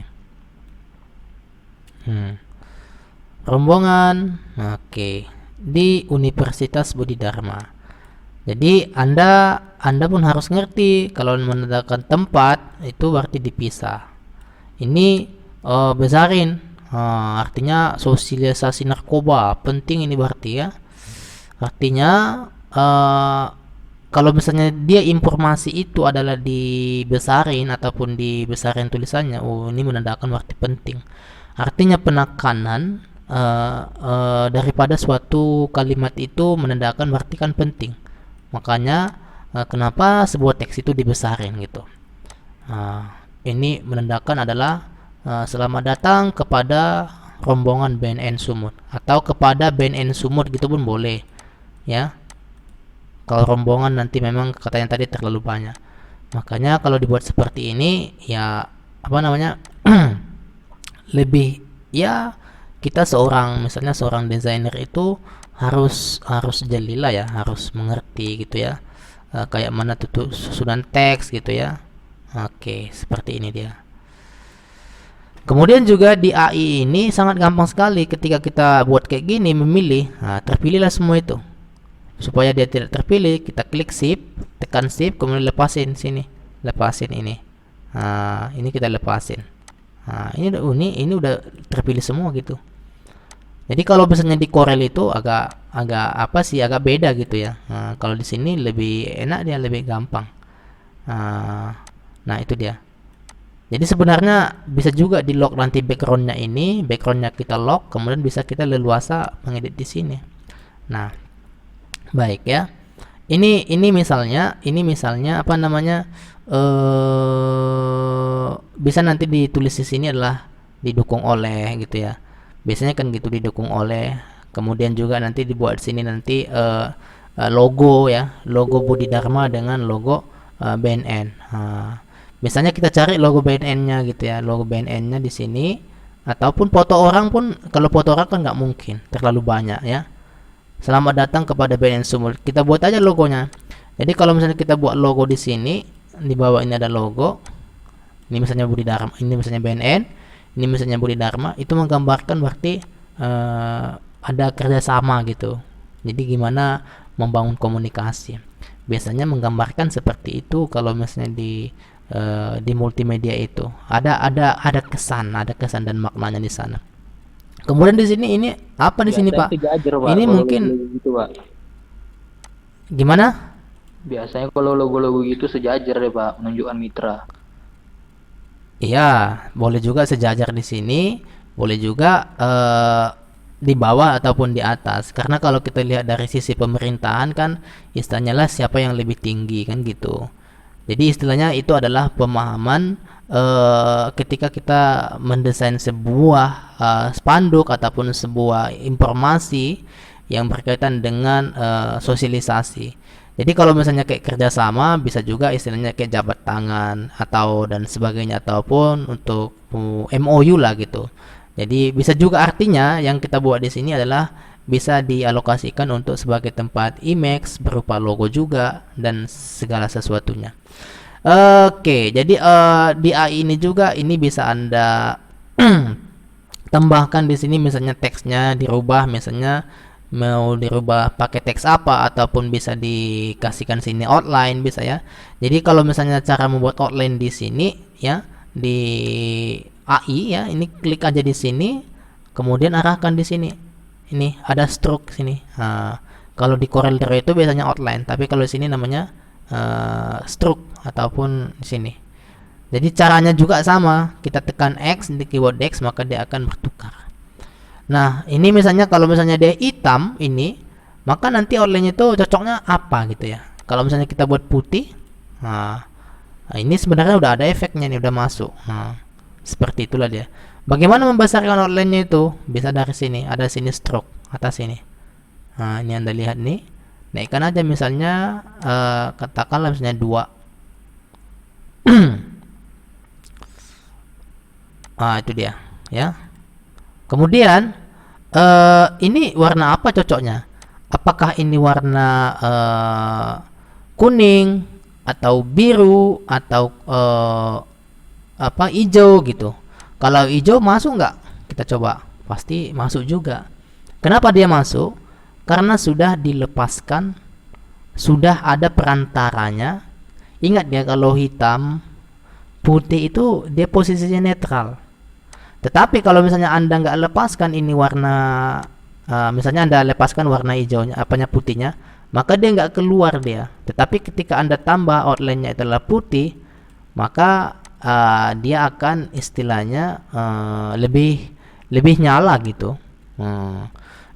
Rombongan. Oke. Di Universitas Budi Dharma. Jadi Anda pun harus ngerti kalau menandakan tempat itu berarti dipisah. Ini besarin. Artinya sosialisasi narkoba penting ini berarti ya. Artinya kalau misalnya dia informasi itu adalah dibesarin ataupun dibesarin tulisannya, oh ini menandakan arti penting. Artinya penekanan daripada suatu kalimat itu menandakan arti kan penting. Makanya kenapa sebuah teks itu dibesarin gitu. Ini menandakan adalah selamat datang kepada rombongan BNN Sumut, atau kepada BNN Sumut gitu pun boleh ya. Kalau rombongan nanti memang katanya tadi terlalu banyak. Makanya kalau dibuat seperti ini ya apa namanya lebih ya, kita misalnya seorang desainer itu harus jeli lah ya, harus mengerti gitu ya, kayak mana tuh susunan teks gitu ya. Oke, seperti ini dia. Kemudian juga di AI ini sangat gampang sekali ketika kita buat kayak gini, memilih. Nah, terpilihlah semua itu. Supaya dia tidak terpilih, kita klik shift, tekan shift, kemudian lepasin sini, lepasin ini. Ini kita lepasin. Ini udah terpilih semua gitu. Jadi kalau misalnya di Corel itu agak agak beda gitu ya. Kalau di sini lebih enak, dia lebih gampang. Nah itu dia. Jadi sebenarnya bisa juga di lock nanti backgroundnya kita lock, kemudian bisa kita leluasa mengedit di sini. Nah, baik ya. Ini misalnya apa namanya? Bisa nanti ditulis di sini adalah didukung oleh gitu ya. Biasanya kan gitu, didukung oleh. Kemudian juga nanti dibuat di sini nanti logo ya, logo Budi Dharma dengan logo BNN. Misalnya kita cari logo BNN-nya gitu ya, logo BNN-nya di sini, ataupun foto orang pun. Kalau foto orang kan nggak mungkin, terlalu banyak ya. Selamat datang kepada BNN Sumut. Kita buat aja logonya. Jadi kalau misalnya kita buat logo di sini, di bawah ini ada logo. Ini misalnya Budi Dharma, ini misalnya BNN, ini misalnya Budi Dharma. Itu menggambarkan berarti ada kerjasama gitu. Jadi gimana membangun komunikasi. Biasanya menggambarkan seperti itu kalau misalnya di multimedia itu ada kesan dan maknanya di sana. Kemudian di sini ini apa di sini Pak? Ini mungkin gitu, Pak. Gimana? Biasanya kalau logo-logo gitu sejajar deh Pak, menunjukkan mitra. Iya, boleh juga sejajar di sini, boleh juga di bawah ataupun di atas. Karena kalau kita lihat dari sisi pemerintahan kan istilahnya lah siapa yang lebih tinggi kan gitu. Jadi istilahnya itu adalah pemahaman ketika kita mendesain sebuah spanduk ataupun sebuah informasi yang berkaitan dengan sosialisasi. Jadi kalau misalnya kayak kerjasama, bisa juga istilahnya kayak jabat tangan atau dan sebagainya, ataupun untuk MOU lah gitu. Jadi bisa juga artinya yang kita buat di sini adalah bisa dialokasikan untuk sebagai tempat image berupa logo juga dan segala sesuatunya. Oke, jadi di AI ini juga ini bisa Anda tambahkan di sini, misalnya teksnya dirubah, misalnya mau dirubah pakai teks apa, ataupun bisa dikasihkan sini outline bisa ya. Jadi kalau misalnya cara membuat outline di sini ya, di AI ya, ini klik aja di sini, kemudian arahkan di sini. Ini ada stroke sini. Kalau di Corel Draw itu biasanya outline, tapi kalau di sini namanya stroke ataupun di sini. Jadi caranya juga sama, kita tekan X di keyboard X maka dia akan bertukar. Nah, ini misalnya kalau misalnya dia hitam ini, maka nanti outline itu cocoknya apa gitu ya. Kalau misalnya kita buat putih, nah ini sebenarnya udah ada efeknya nih, udah masuk. Nah, seperti itulah dia. Bagaimana membesarkan outline-nya itu? Bisa dari sini, ada sini stroke atas sini. Nah, ini Anda lihat nih. Naikkan aja misalnya katakanlah misalnya 2. Itu dia, ya. Kemudian ini warna apa cocoknya? Apakah ini warna kuning atau biru atau hijau gitu? Kalau hijau masuk nggak? Kita coba, pasti masuk juga. Kenapa dia masuk? Karena sudah dilepaskan, sudah ada perantaranya. Ingat ya, kalau hitam putih itu dia posisinya netral. Tetapi kalau misalnya Anda nggak lepaskan ini warna, misalnya Anda lepaskan warna hijaunya, putihnya, maka dia nggak keluar dia. Tetapi ketika Anda tambah outline-nya adalah putih, maka dia akan istilahnya lebih nyala gitu.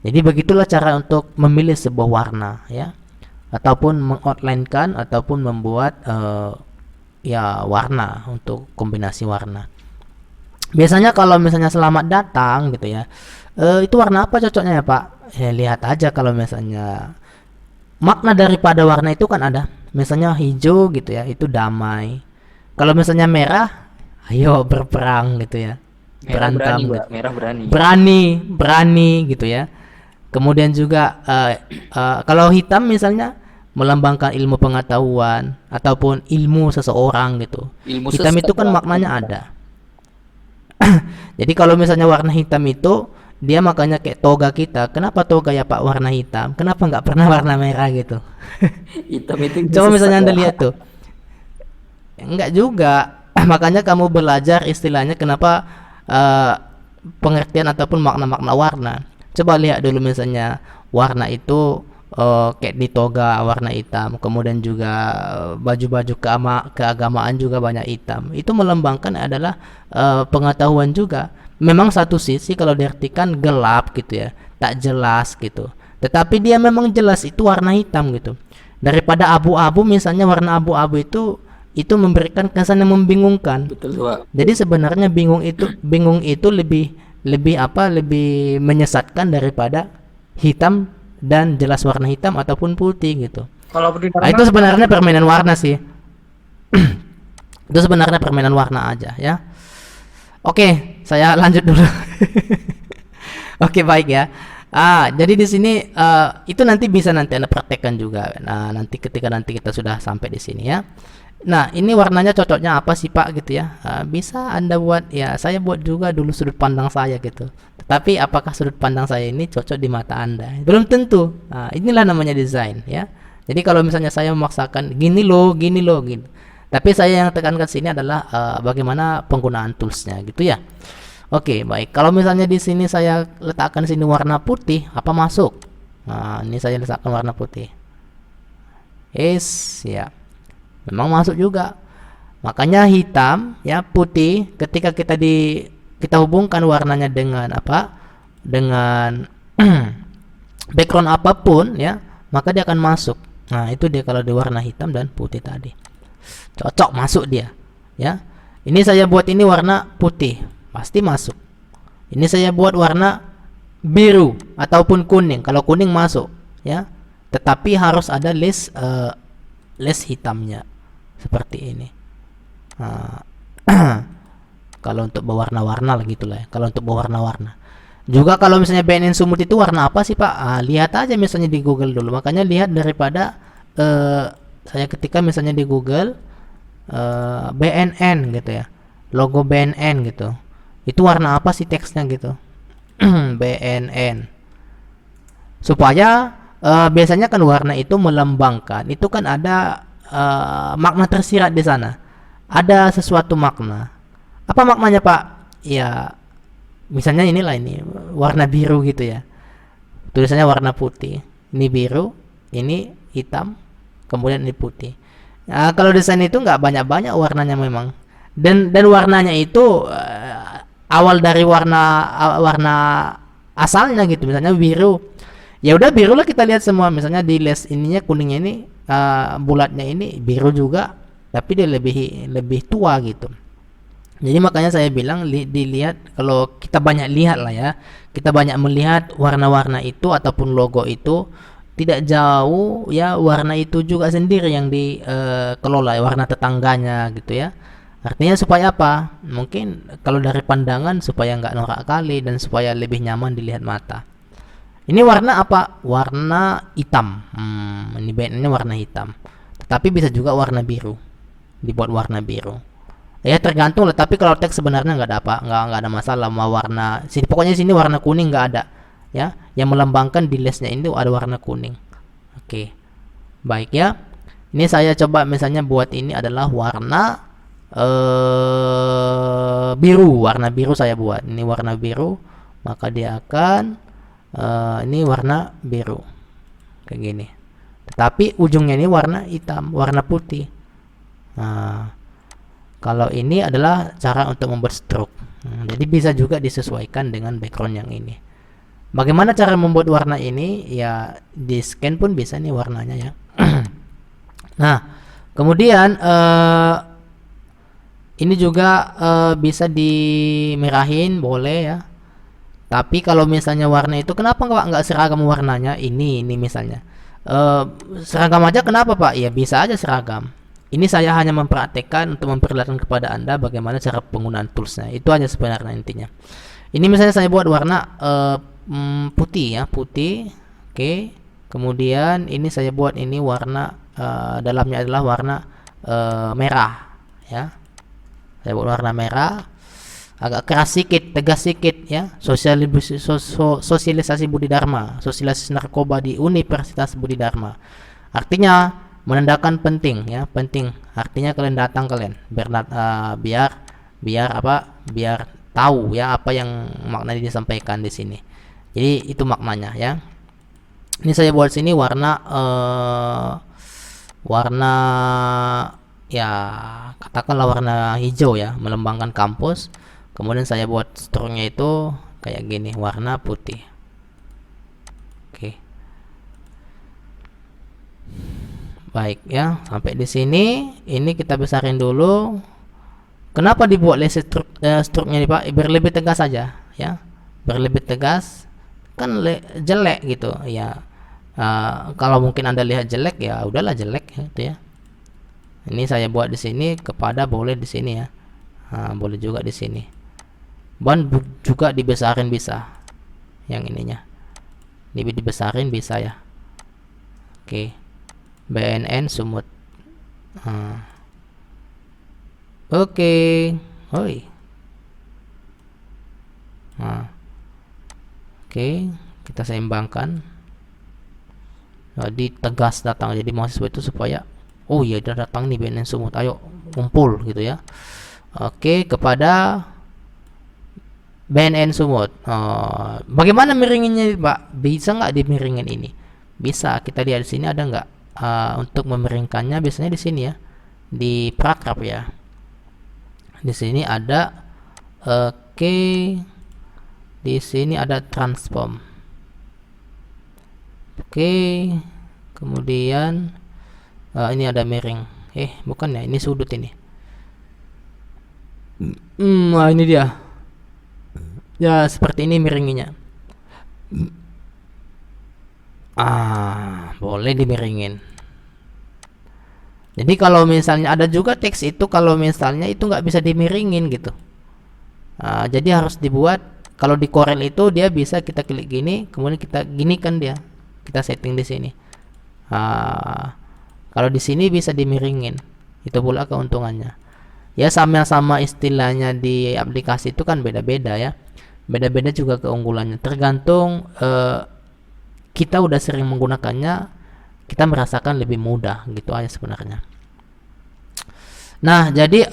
Jadi begitulah cara untuk memilih sebuah warna ya, ataupun mengoutline-kan ataupun membuat ya warna untuk kombinasi warna. Biasanya kalau misalnya selamat datang gitu ya, itu warna apa cocoknya ya Pak? Ya lihat aja, kalau misalnya makna daripada warna itu kan ada. Misalnya hijau gitu ya, itu damai. Kalau misalnya merah, ayo berperang gitu ya. Merah Berantem berani, gitu. Mbak. Merah berani. Berani gitu ya. Kemudian juga kalau hitam misalnya melambangkan ilmu pengetahuan ataupun ilmu seseorang gitu. Ilmu Hitam sesat, itu kan Mbak. maknanya ada. Jadi kalau misalnya warna hitam itu, dia makanya kayak toga kita. Kenapa toga ya Pak warna hitam? Kenapa nggak pernah warna merah gitu? Hitam itu Coba sesat, misalnya Anda Mbak. lihat tuh. Enggak juga. Makanya kamu belajar istilahnya kenapa pengertian ataupun makna-makna warna. Coba lihat dulu misalnya warna itu kayak di toga warna hitam, kemudian juga baju-baju keagamaan juga banyak hitam. Itu melambangkan adalah pengetahuan juga. Memang satu sisi kalau diartikan gelap gitu ya, tak jelas gitu. Tetapi dia memang jelas itu warna hitam gitu. Daripada abu-abu misalnya, warna abu-abu itu memberikan kesan yang membingungkan. Betul, Pak. Jadi sebenarnya bingung itu lebih menyesatkan daripada hitam dan jelas warna hitam ataupun putih gitu. Kalau di Nah, itu sebenarnya permainan warna sih. Itu sebenarnya permainan warna aja ya. Oke, saya lanjut dulu. Oke, baik ya. Jadi di sini itu nanti bisa Anda praktekkan juga. Nah, nanti ketika kita sudah sampai di sini ya. Nah, ini warnanya cocoknya apa sih Pak gitu ya. Bisa Anda buat ya, saya buat juga dulu sudut pandang saya gitu. Tetapi apakah sudut pandang saya ini cocok di mata Anda? Belum tentu. Inilah namanya desain ya. Jadi kalau misalnya saya memaksakan gini loh gitu. Tapi saya yang tekankan sini adalah bagaimana penggunaan toolsnya gitu ya. Oke, baik. Kalau misalnya di sini saya letakkan sini warna putih, apa masuk? Nah, ini saya letakkan warna putih. Ya. Memang masuk juga. Makanya hitam ya, putih ketika kita hubungkan warnanya dengan apa? Dengan background apapun ya, maka dia akan masuk. Nah, itu dia kalau di warna hitam dan putih tadi. Cocok masuk dia ya. Ini saya buat ini warna putih, pasti masuk. Ini saya buat warna biru ataupun kuning. Kalau kuning masuk ya. Tetapi harus ada list hitamnya seperti ini. Kalau untuk berwarna-warna lah gitulah ya. Kalau untuk berwarna-warna. Juga kalau misalnya BNN Sumut itu warna apa sih Pak? Lihat aja misalnya di Google dulu. Makanya lihat daripada saya ketika misalnya di Google BNN gitu ya, logo BNN gitu, itu warna apa sih teksnya gitu. BNN, supaya biasanya kan warna itu melambangkan, itu kan ada makna tersirat di sana, ada sesuatu makna. Apa maknanya Pak? Ya misalnya inilah, ini warna biru gitu ya, tulisannya warna putih, ini biru, ini hitam, kemudian ini putih. Nah, kalau desain itu nggak banyak-banyak warnanya memang, dan warnanya itu awal dari warna asalnya gitu. Misalnya biru, ya udah biru lah kita lihat semua. Misalnya di les ininya kuningnya ini bulatnya ini biru juga, tapi dia lebih tua gitu. Jadi makanya saya bilang dilihat, kalau kita banyak lihat lah ya, kita banyak melihat warna-warna itu ataupun logo itu, tidak jauh ya warna itu juga sendiri yang dikelola warna tetangganya gitu ya. Artinya supaya apa? Mungkin kalau dari pandangan supaya nggak norak kali dan supaya lebih nyaman dilihat mata. Ini warna apa? Warna hitam. Ini BNN warna hitam. Tetapi bisa juga warna biru. Dibuat warna biru. Ya tergantung lah. Tapi kalau teks sebenarnya nggak ada apa, nggak ada masalah. Mau warna sini, pokoknya sini warna kuning nggak ada. Ya, yang melambangkan di lesnya ini ada warna kuning. Oke, baik ya. Ini saya coba misalnya buat ini adalah warna biru. Warna biru saya buat. Ini warna biru, maka dia akan ini warna biru kayak gini. tapi ujungnya ini warna hitam, warna putih. Nah, kalau ini adalah cara untuk membuat stroke. Jadi bisa juga disesuaikan dengan background yang ini. Bagaimana cara membuat warna ini? Ya di scan pun bisa nih warnanya ya. Nah, kemudian ini juga bisa dimerahin, boleh ya. Tapi kalau misalnya warna itu kenapa nggak seragam warnanya? Ini misalnya seragam aja, kenapa Pak? Ya bisa aja seragam. Ini saya hanya mempraktekkan untuk memperlihatkan kepada Anda bagaimana cara penggunaan toolsnya. Itu aja sebenarnya intinya. Ini misalnya saya buat warna putih ya, putih. Oke. Kemudian ini saya buat ini warna dalamnya adalah warna merah ya. Saya buat warna merah, agak keras sedikit, tegas sedikit ya. Sosialisasi Budi Dharma, sosialisasi narkoba di Universitas Budi Dharma. Artinya menandakan penting ya, penting. Artinya kalian datang biar tahu ya apa yang maknanya disampaikan di sini. Jadi itu maknanya ya. Ini saya buat sini warna ya katakanlah warna hijau ya, melambangkan kampus. Kemudian saya buat stroke-nya itu kayak gini, warna putih. Oke. Baik ya, sampai di sini. Ini kita besarin dulu. Kenapa dibuat laser stroke-nya nih Pak? Biar lebih tegas saja ya. Biar lebih tegas. Kan jelek gitu ya. Kalau mungkin Anda lihat jelek ya udahlah jelek gitu ya. Ini saya buat di sini, kepada boleh di sini ya. Boleh juga di sini. Ban juga dibesarin bisa. Yang ininya. Dibesarin bisa ya. Oke. BNN Sumut. Oke. Oi. Oke, kita seimbangkan. Jadi tegas datang, jadi mahasiswa itu supaya oh iya udah datang nih BNN Sumut, ayo kumpul gitu ya. Oke, kepada BNN Sumut. Bagaimana miringinnya Pak? Bisa nggak dimiringin ini? Bisa. Kita lihat di sini ada nggak untuk memiringkannya? Biasanya di sini ya, di prakrab ya. Di sini ada. Oke, di sini ada transform. Oke, kemudian ini ada miring. Bukan ya, ini sudut ini. Nah ini dia. Ya seperti ini miringinya. Boleh dimiringin. Jadi kalau misalnya ada juga teks itu, kalau misalnya itu nggak bisa dimiringin gitu. Jadi harus dibuat. Kalau di Corel itu dia bisa kita klik gini, kemudian kita ginikan dia. Kita setting di sini. Kalau di sini bisa dimiringin. Itu pula keuntungannya. Ya sama-sama istilahnya di aplikasi itu kan beda-beda ya. Beda-beda juga keunggulannya. Tergantung kita udah sering menggunakannya, kita merasakan lebih mudah gitu aja sebenarnya. Nah, jadi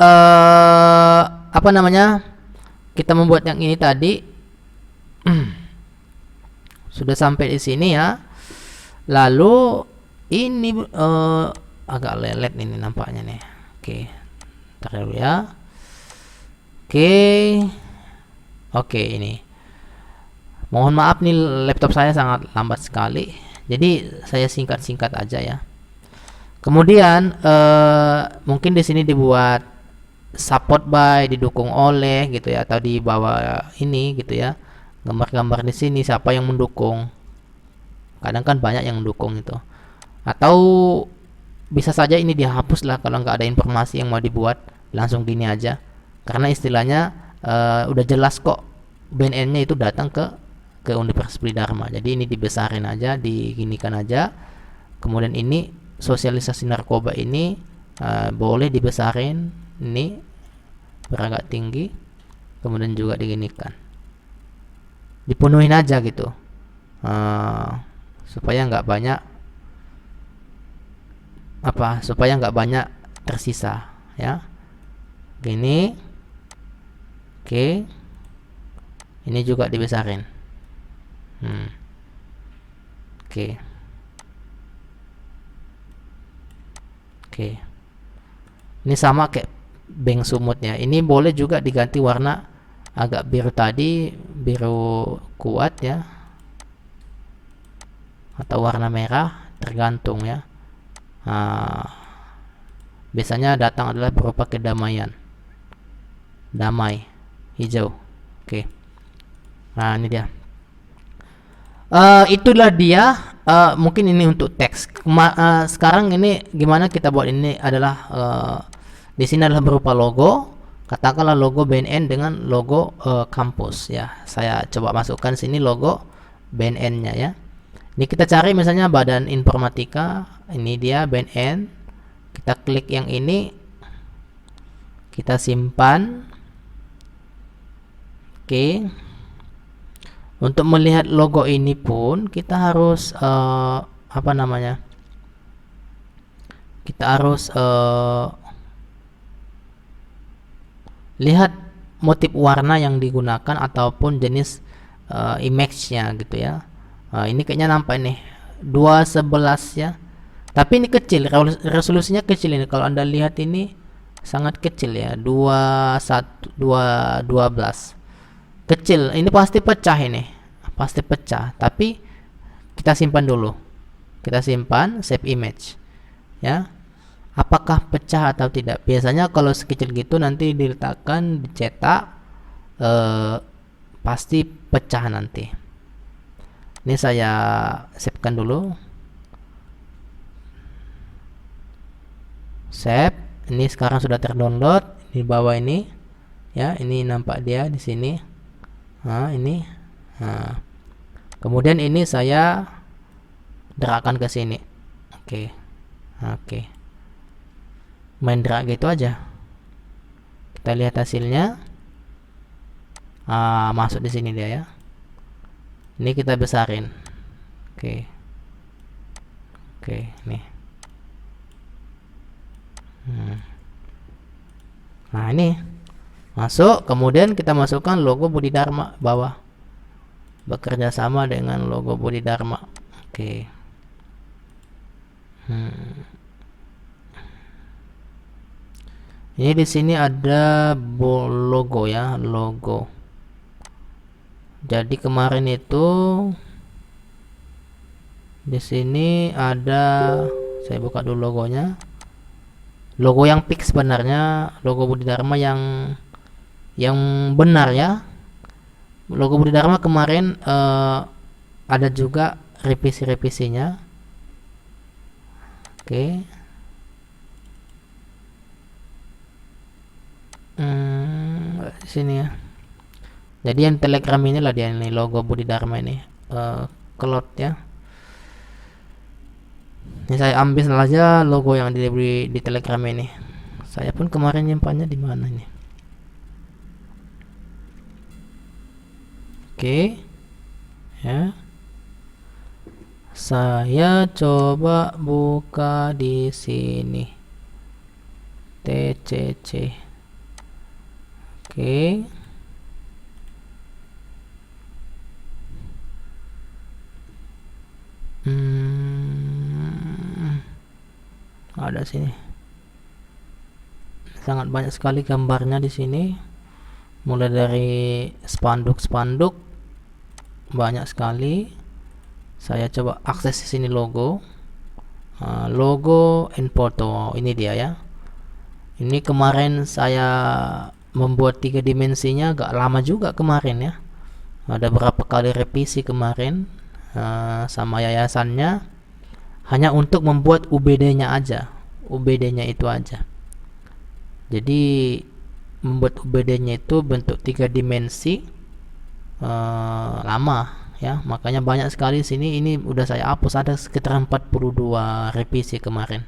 apa namanya? Kita membuat yang ini tadi. Sudah sampai di sini ya. Lalu ini agak lelet ini nampaknya nih. Oke. Ntar dulu ya. Oke, ini. Mohon maaf nih, laptop saya sangat lambat sekali. Jadi saya singkat-singkat aja ya. Kemudian mungkin di sini dibuat support by, didukung oleh gitu ya, atau di bawah ini gitu ya. Gambar-gambar di sini siapa yang mendukung. Kadang kan banyak yang mendukung itu. Atau bisa saja ini dihapus lah kalau nggak ada informasi yang mau dibuat, langsung gini aja. Karena istilahnya udah jelas kok BNN-nya itu datang ke Universitas Budi Dharma. Jadi ini dibesarin aja, diginikan aja. Kemudian ini sosialisasi narkoba ini boleh dibesarin, ini beragak tinggi. Kemudian juga diginikan, dipenuhin aja gitu, supaya nggak banyak tersisa ya. Gini. Oke. Ini juga dibesarin. Oke. Oke. Ini sama kayak bank sumut ya. Ini boleh juga diganti warna agak biru tadi, biru kuat ya, atau warna merah, tergantung ya. Biasanya datang adalah berupa kedamaian, damai, hijau. Oke. Nah, ini dia. Itulah dia. Mungkin ini untuk teks. Sekarang ini gimana kita buat ini adalah di sini adalah berupa logo. Katakanlah logo BNN dengan logo kampus ya. Saya coba masukkan sini logo BNN-nya ya. Ini kita cari misalnya Badan Informatika. Ini dia BNN. Kita klik yang ini. Kita simpan. Oke. Untuk melihat logo ini pun kita harus apa namanya? Kita harus lihat motif warna yang digunakan ataupun jenis image-nya gitu ya. Ini kayaknya nampak nih 211 ya. Tapi ini kecil, resolusinya kecil ini. Kalau Anda lihat ini sangat kecil ya, 12. Kecil, ini pasti pecah ini. Pasti pecah, tapi kita simpan dulu. Kita simpan, save image. Ya. Apakah pecah atau tidak? Biasanya kalau sekecil gitu nanti diletakkan, dicetak, pasti pecah nanti. Ini saya save-kan dulu. Save. Ini sekarang sudah terdownload di bawah ini. Ya, ini nampak dia di sini. Nah, ini. Nah. Kemudian ini saya dragkan ke sini. Oke. Oke. Main drag gitu aja. Kita lihat hasilnya. Masuk di sini dia ya. Ini kita besarin. Oke. Oke, nih. Nah, ini masuk. Kemudian kita masukkan logo Budi Dharma bawah. Bekerja sama dengan logo Budi Dharma. Oke. Ini di sini ada logo ya, logo. Jadi kemarin itu di sini ada, saya buka dulu logonya. Logo yang fix sebenarnya, logo Budi Dharma yang benar ya. Logo Budi Dharma kemarin ada juga revisi-revisinya. Oke. Di sini ya. Jadi yang Telegram ini lah dia, ini logo Budi Dharma ini, cloud ya. Ini saya ambil saja logo yang diberi di Telegram ini. Saya pun kemarin nyimpannya di mana ini? Oke. Ya. Saya coba buka di sini. TCC. Oke. Ada sini. Sangat banyak sekali gambarnya di sini. Mulai dari spanduk-spanduk banyak sekali. Saya coba akses di sini logo. Logo and photo. Ini dia ya. Ini kemarin saya membuat 3 dimensinya agak lama juga kemarin ya. Ada berapa kali revisi kemarin sama yayasannya, hanya untuk membuat UBD-nya aja. UBD-nya itu aja. Jadi membuat UBD-nya itu bentuk 3 dimensi lama ya, makanya banyak sekali sini. Ini udah saya hapus, ada sekitar 42 revisi kemarin.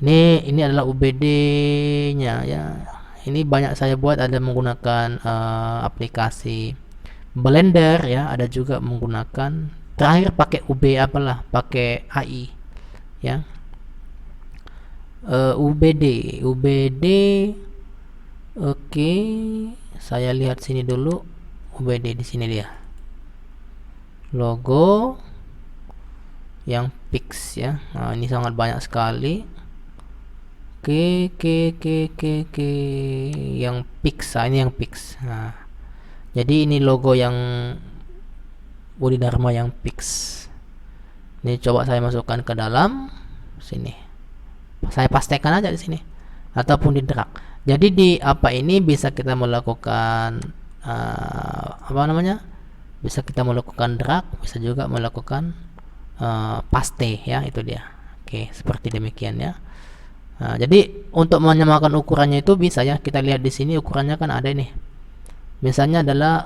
Ini adalah UBD-nya ya. Ini banyak saya buat, ada menggunakan aplikasi Blender ya, ada juga menggunakan, terakhir pakai pakai AI ya. UBD. Oke, saya lihat sini dulu. UBD di sini dia. Logo yang fix ya. Nah, ini sangat banyak sekali. Oke, yang fix, ini yang fix. Nah, jadi ini logo yang Budi Dharma yang fix. Ini coba saya masukkan ke dalam sini. Saya pastikan aja di sini ataupun di drag. Jadi di apa ini bisa kita melakukan apa namanya? Bisa kita melakukan drag, bisa juga melakukan paste ya, itu dia. Oke, seperti demikian ya. Nah, jadi untuk menyamakan ukurannya itu bisa ya, kita lihat di sini ukurannya kan ada nih. Misalnya adalah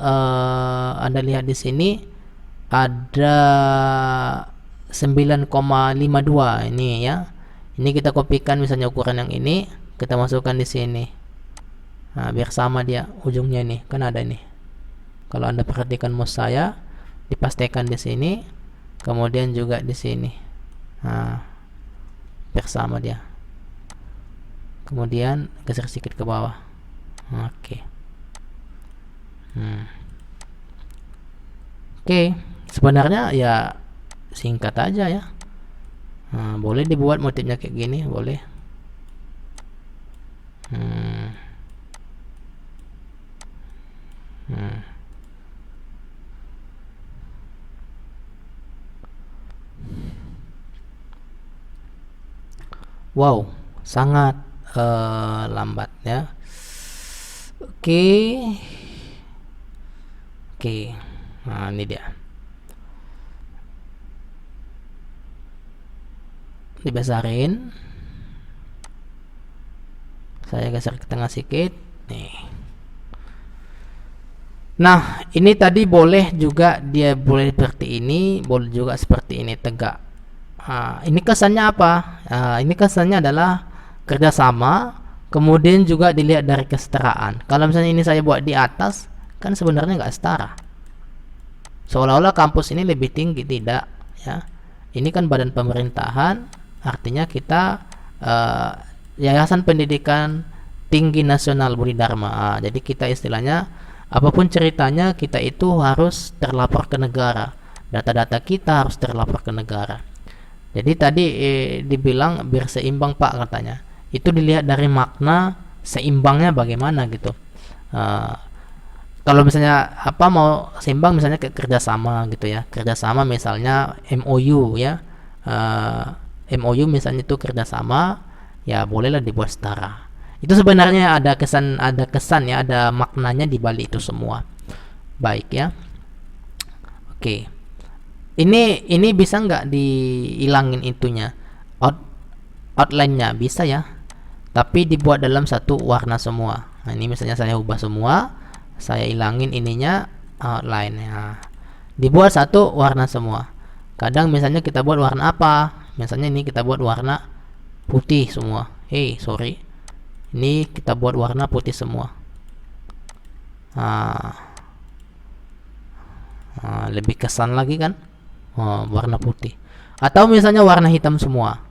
Anda lihat di sini ada 9,52 ini ya. Ini kita kopikan misalnya ukuran yang ini, kita masukkan di sini. Nah, biar sama dia ujungnya nih, kan ada nih. Kalau Anda perhatikan mouse saya, dipastikan di sini, kemudian juga di sini. Nah, biar sama dia. Kemudian geser sedikit ke bawah. Oke. Oke, sebenarnya ya singkat aja ya. Nah, boleh dibuat motifnya kayak gini, boleh. Wow, sangat lambat ya. Oke. Nah, ini dia. Dibesarin. Saya geser ke tengah sedikit. Nih. Nah, ini tadi boleh juga dia boleh seperti ini, boleh juga seperti ini tegak. Ini kesannya apa? Ini kesannya adalah kerjasama, kemudian juga dilihat dari kesetaraan. Kalau misalnya ini saya buat di atas, kan sebenarnya nggak setara. Seolah-olah kampus ini lebih tinggi, tidak ya. Ini kan badan pemerintahan, artinya kita Yayasan Pendidikan Tinggi Nasional Budi Dharma. Jadi kita istilahnya apapun ceritanya kita itu harus terlapor ke negara. Data-data kita harus terlapor ke negara. Jadi tadi dibilang biar seimbang Pak katanya. Itu dilihat dari makna seimbangnya bagaimana gitu. Kalau misalnya apa mau seimbang misalnya ke kerjasama gitu ya. Kerjasama misalnya MOU ya. MOU misalnya itu kerjasama, ya bolehlah dibuat setara. Itu sebenarnya ada kesan ya, ada maknanya di balik itu semua. Baik ya. Oke. Ini bisa nggak dihilangin itunya? Outline-nya bisa ya. Tapi dibuat dalam satu warna semua. Nah, ini misalnya saya ubah semua, saya hilangin ininya outline-nya. Dibuat satu warna semua. Kadang misalnya kita buat warna apa? Misalnya ini kita buat warna putih semua. Sorry. Ini kita buat warna putih semua. Lebih kesan lagi kan? Warna putih. Atau misalnya warna hitam semua.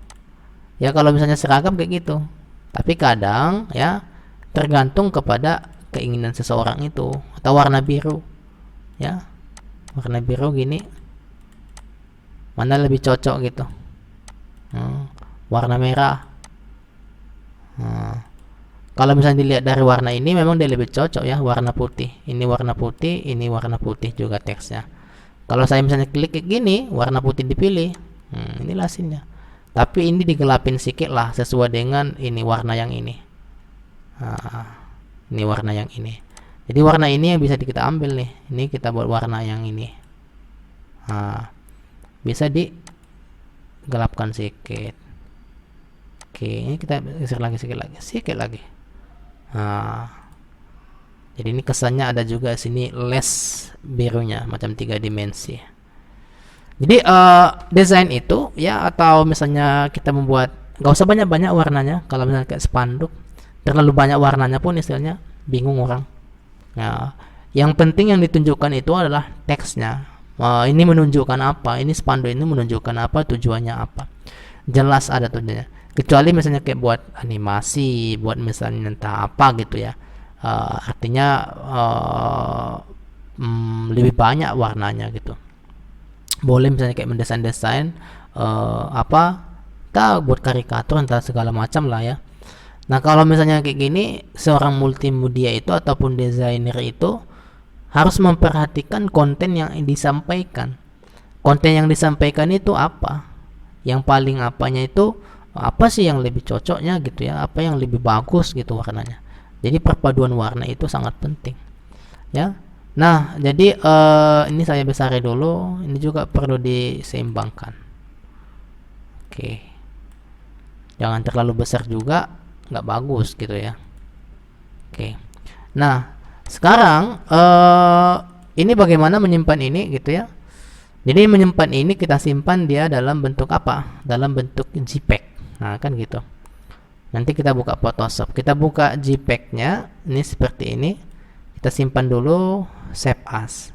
Ya kalau misalnya seragam kayak gitu. Tapi kadang ya tergantung kepada keinginan seseorang itu. Atau warna biru. Ya. Warna biru gini. Mana lebih cocok gitu. Warna merah. Kalau misalnya dilihat dari warna ini memang dia lebih cocok ya, warna putih. Ini warna putih, ini warna putih juga teksnya. Kalau saya misalnya klik kayak gini, warna putih dipilih. Inilah hasilnya. Tapi ini digelapin sedikit lah sesuai dengan ini warna yang ini. Ini warna yang ini. Jadi warna ini yang bisa kita ambil nih. Ini kita buat warna yang ini. Bisa digelapkan sedikit. Oke, ini kita geser lagi sedikit lagi. Jadi ini kesannya ada juga sini less birunya macam 3 dimensi. Jadi desain itu ya, atau misalnya kita membuat nggak usah banyak-banyak warnanya. Kalau misalnya kayak spanduk terlalu banyak warnanya pun istilahnya bingung orang. Nah, yang penting yang ditunjukkan itu adalah teksnya. Ini menunjukkan apa? Ini spanduk ini menunjukkan apa? Tujuannya apa? Jelas ada tujuannya. Kecuali misalnya kayak buat animasi, buat misalnya entah apa gitu ya. Artinya lebih banyak warnanya gitu. Boleh misalnya kayak mendesain-desain apa, kita buat karikatur entah segala macam lah ya. Nah, kalau misalnya kayak gini, seorang multimedia itu ataupun desainer itu harus memperhatikan konten yang disampaikan. Konten yang disampaikan itu apa? Yang paling apanya itu apa sih yang lebih cocoknya gitu ya? Apa yang lebih bagus gitu warnanya. Jadi perpaduan warna itu sangat penting. Ya. Nah, jadi ini saya besarin dulu. Ini juga perlu diseimbangkan. Oke. Jangan terlalu besar juga, nggak bagus gitu ya. Oke. Nah, sekarang ini bagaimana menyimpan ini gitu ya. Jadi menyimpan ini kita simpan dia dalam bentuk apa? Dalam bentuk JPEG. Nah, kan gitu. Nanti kita buka Photoshop. Kita buka JPEG-nya. Ini seperti ini. Kita simpan dulu, save as.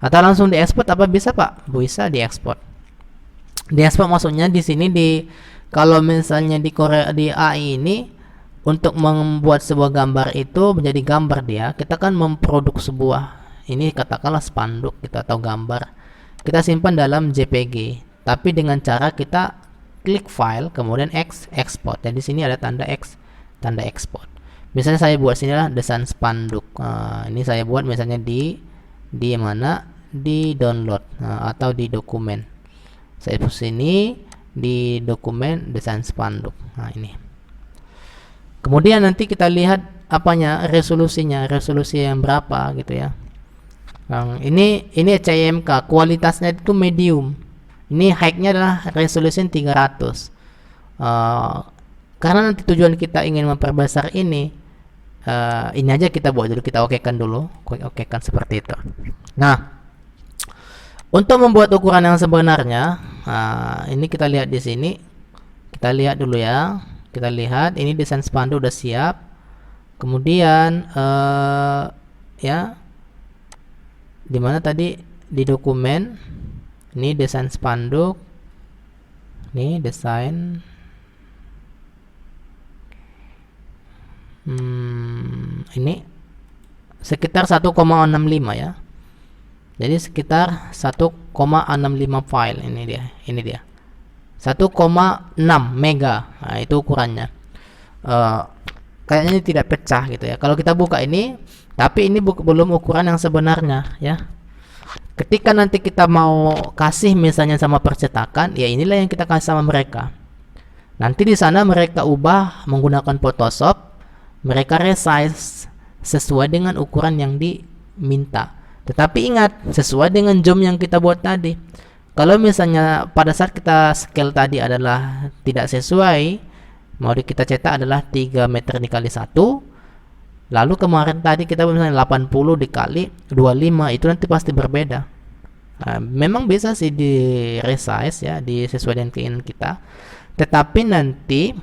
Atau langsung diekspor apa bisa, Pak? Bisa diekspor. Diekspor maksudnya di sini kalau misalnya di Korea di AI ini untuk membuat sebuah gambar itu menjadi gambar dia, kita kan memproduk sebuah ini katakanlah spanduk gitu atau gambar. Kita simpan dalam JPG, tapi dengan cara kita klik file kemudian export. Jadi di sini ada tanda tanda export. Misalnya saya buat sini lah desain spanduk. Ini saya buat misalnya di mana? Di download atau di dokumen. Saya pusing sini di dokumen desain spanduk. Nah, ini. Kemudian nanti kita lihat apanya, resolusinya, resolusi yang berapa gitu ya. Ini CMYK, kualitasnya itu medium. Ini height-nya adalah resolusi 300. Karena nanti tujuan kita ingin memperbesar ini aja kita buat dulu, kita okekan dulu, okekan seperti itu. Nah, untuk membuat ukuran yang sebenarnya, ini kita lihat di sini. Kita lihat dulu ya. Kita lihat ini desain spanduk udah siap. Kemudian ya, di mana tadi di dokumen. Ini desain spanduk. Ini desain. Ini sekitar 1,65 ya. Jadi sekitar 1,65 file ini dia. 1,6 mega. Nah, itu ukurannya. Kayaknya ini tidak pecah gitu ya. Kalau kita buka ini, tapi ini belum ukuran yang sebenarnya ya. Ketika nanti kita mau kasih misalnya sama percetakan, ya inilah yang kita kasih sama mereka. Nanti di sana mereka ubah menggunakan Photoshop, mereka resize sesuai dengan ukuran yang diminta. Tetapi ingat, sesuai dengan jom yang kita buat tadi. Kalau misalnya pada saat kita scale tadi adalah tidak sesuai, mau kita cetak adalah 3 meter dikali 1, lalu kemarin tadi kita misalnya 80 dikali 25, itu nanti pasti berbeda. Memang bisa sih di resize ya, disesuaikan keinginan kita, tetapi nanti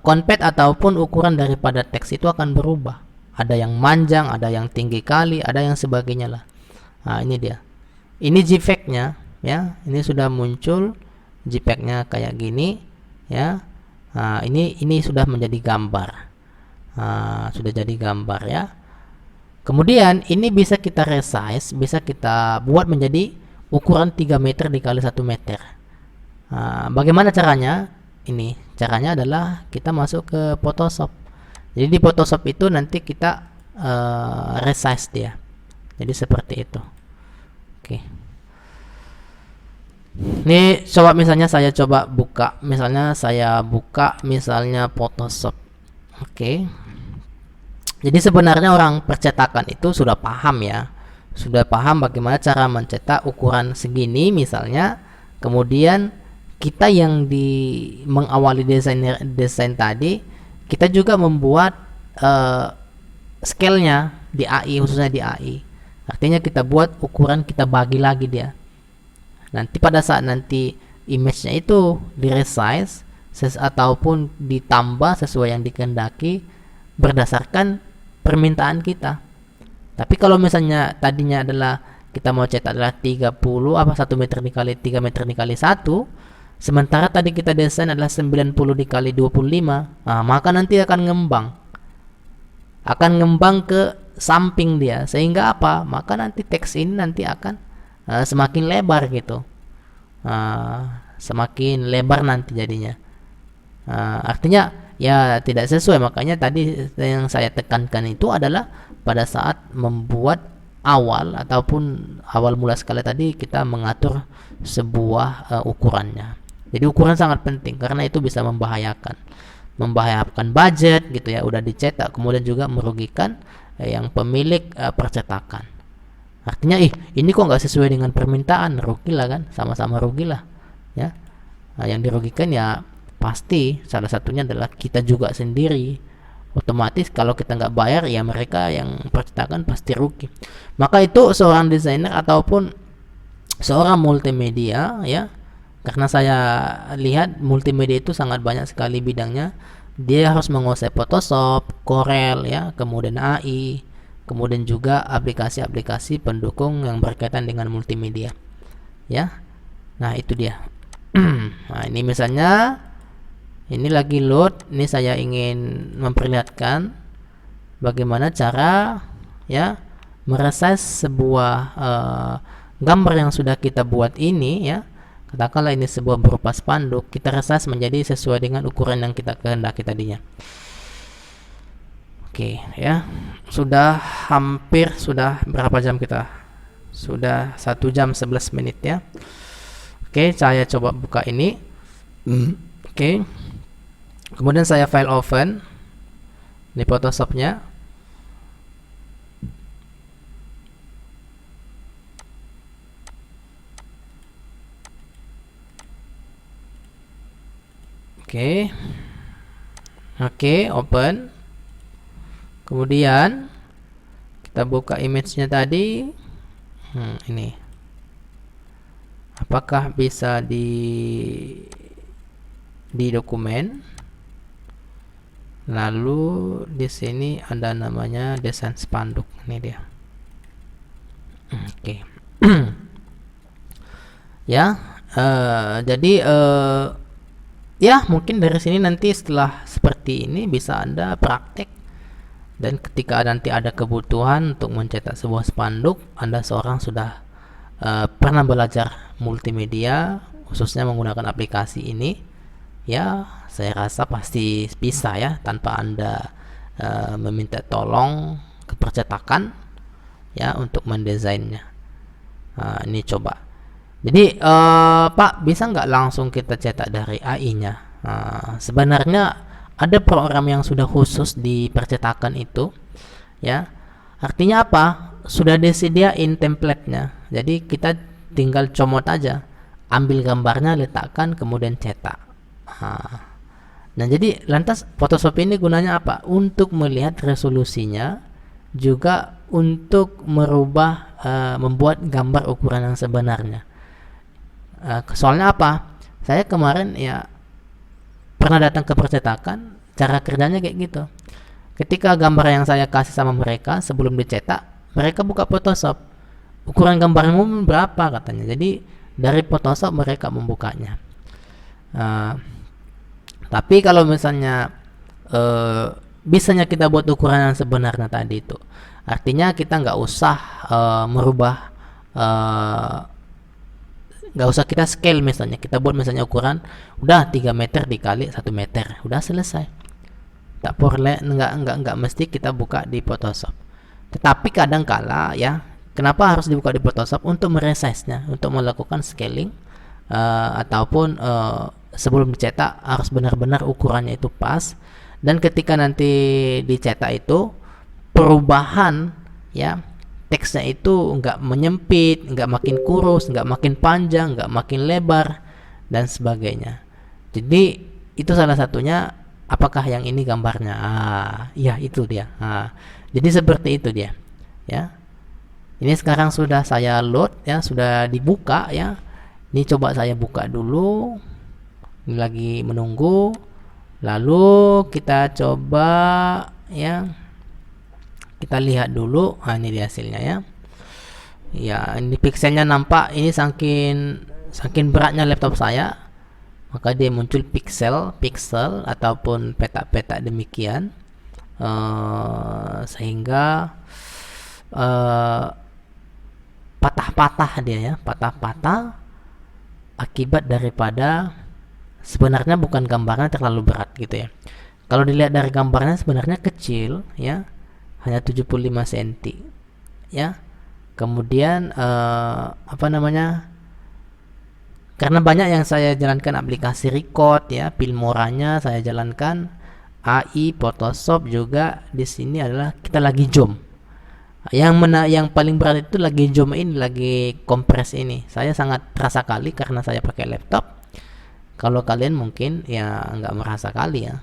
konpet ataupun ukuran daripada teks itu akan berubah. Ada yang manjang, ada yang tinggi kali, ada yang sebagainya lah. Nah, ini dia. Ini JPEG-nya ya. Ini sudah muncul JPEG-nya kayak gini ya. Nah, ini sudah menjadi gambar. Sudah jadi gambar ya. Kemudian ini bisa kita resize, bisa kita buat menjadi ukuran 3 meter dikali 1 meter. Bagaimana caranya? Ini caranya adalah kita masuk ke Photoshop. Jadi di Photoshop itu nanti kita resize dia. Jadi seperti itu. Oke. Ini coba misalnya saya coba buka, misalnya Photoshop. Oke. Jadi sebenarnya orang percetakan itu sudah paham ya. Sudah paham bagaimana cara mencetak ukuran segini misalnya. Kemudian kita yang mengawali desain tadi, kita juga membuat scale-nya di AI, khususnya di AI. Artinya kita buat ukuran, kita bagi lagi dia. Nanti pada saat nanti image-nya itu di-resize ataupun ditambah sesuai yang dikehendaki berdasarkan permintaan kita. Tapi kalau misalnya tadinya adalah kita mau cetak adalah 1 meter dikali 3 meter dikali 1, sementara tadi kita desain adalah 90 dikali 25, maka nanti akan ngembang ke samping dia, sehingga apa? Maka nanti teks ini nanti akan semakin lebar gitu. Semakin lebar nanti jadinya. Artinya ya tidak sesuai. Makanya tadi yang saya tekankan itu adalah pada saat membuat awal ataupun awal mula sekali tadi kita mengatur sebuah ukurannya. Jadi ukuran sangat penting karena itu bisa membahayakan budget gitu ya, udah dicetak kemudian juga merugikan yang pemilik percetakan. Artinya ini kok nggak sesuai dengan permintaan, rugilah kan, sama-sama rugilah ya. Nah, yang dirugikan ya pasti salah satunya adalah kita juga sendiri. Otomatis kalau kita nggak bayar ya mereka yang percetakan pasti rugi. Maka itu seorang desainer ataupun seorang multimedia ya, karena saya lihat multimedia itu sangat banyak sekali bidangnya. Dia harus menguasai Photoshop, Corel ya, kemudian AI, kemudian juga aplikasi-aplikasi pendukung yang berkaitan dengan multimedia ya. Nah itu dia. Nah ini misalnya ini lagi load, ini saya ingin memperlihatkan bagaimana cara ya meresize sebuah gambar yang sudah kita buat ini ya. Katakanlah ini sebuah berupa spanduk, kita resize menjadi sesuai dengan ukuran yang kita kehendaki tadinya. Oke ya, sudah berapa jam kita? Sudah 1 jam 11 menit ya. Oke, saya coba buka ini. Oke. Kemudian saya file open di Photoshopnya. Oke, open. Kemudian kita buka image-nya tadi. Ini. Apakah bisa di dokumen? Lalu di sini ada namanya desain spanduk. Ini dia. Oke. Ya, jadi ya mungkin dari sini nanti setelah seperti ini bisa Anda praktek, dan ketika nanti ada kebutuhan untuk mencetak sebuah spanduk, Anda seorang sudah pernah belajar multimedia khususnya menggunakan aplikasi ini ya, saya rasa pasti bisa ya tanpa Anda meminta tolong ke percetakan ya untuk mendesainnya. Ini coba. Jadi Pak, bisa nggak langsung kita cetak dari AI-nya? Sebenarnya ada program yang sudah khusus di percetakan itu ya. Artinya apa? Sudah disediain template-nya. Jadi kita tinggal comot aja, ambil gambarnya, letakkan, kemudian cetak. Nah jadi lantas Photoshop ini gunanya apa? Untuk melihat resolusinya, juga untuk merubah membuat gambar ukuran yang sebenarnya. Soalnya apa? Saya kemarin ya pernah datang ke percetakan, cara kerjanya kayak gitu. Ketika gambar yang saya kasih sama mereka sebelum dicetak, mereka buka Photoshop, ukuran gambarmu berapa katanya. Jadi dari Photoshop mereka membukanya. Tapi kalau misalnya bisanya kita buat ukuran yang sebenarnya tadi itu, artinya kita nggak usah merubah, nggak usah kita scale. Misalnya kita buat misalnya ukuran udah 3 meter dikali 1 meter, udah selesai. Tak perlu, nggak mesti kita buka di Photoshop. Tetapi kadang kala ya, kenapa harus dibuka di Photoshop? Untuk meresize-nya, untuk melakukan scaling, ataupun sebelum dicetak harus benar-benar ukurannya itu pas. Dan ketika nanti dicetak itu perubahan ya, teksnya itu nggak menyempit, nggak makin kurus, nggak makin panjang, nggak makin lebar dan sebagainya. Jadi itu salah satunya. Apakah yang ini gambarnya? Ya itu dia. Jadi seperti itu dia. Ya. Ini sekarang sudah saya load ya, sudah dibuka ya. Ini coba saya buka dulu. Ini lagi menunggu. Lalu kita coba ya. Kita lihat dulu. Ini dia hasilnya ya. Ya, ini pixelnya nampak, ini saking beratnya laptop saya, maka dia muncul pixel ataupun petak-petak demikian, sehingga patah-patah dia ya, patah-patah akibat daripada sebenarnya bukan gambarnya terlalu berat gitu ya. Kalau dilihat dari gambarnya sebenarnya kecil ya, hanya 75 cm ya. Kemudian apa namanya, karena banyak yang saya jalankan aplikasi record ya, Filmoranya saya jalankan, AI, Photoshop juga. Di sini adalah kita lagi zoom. Yang paling berat itu lagi zoom ini, lagi kompres ini. Saya sangat terasa kali karena saya pakai laptop. Kalau kalian mungkin ya nggak merasa kali ya,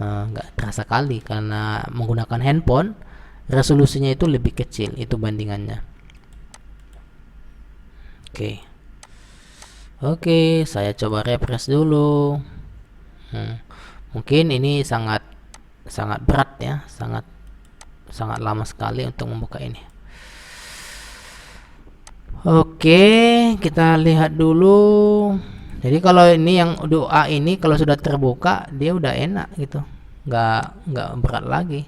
nggak terasa kali karena menggunakan handphone, resolusinya itu lebih kecil itu bandingannya. Oke, saya coba refresh dulu. Mungkin ini sangat berat ya, sangat lama sekali untuk membuka ini. Oke, kita lihat dulu. Jadi kalau ini yang doa ini kalau sudah terbuka dia udah enak gitu, nggak berat lagi.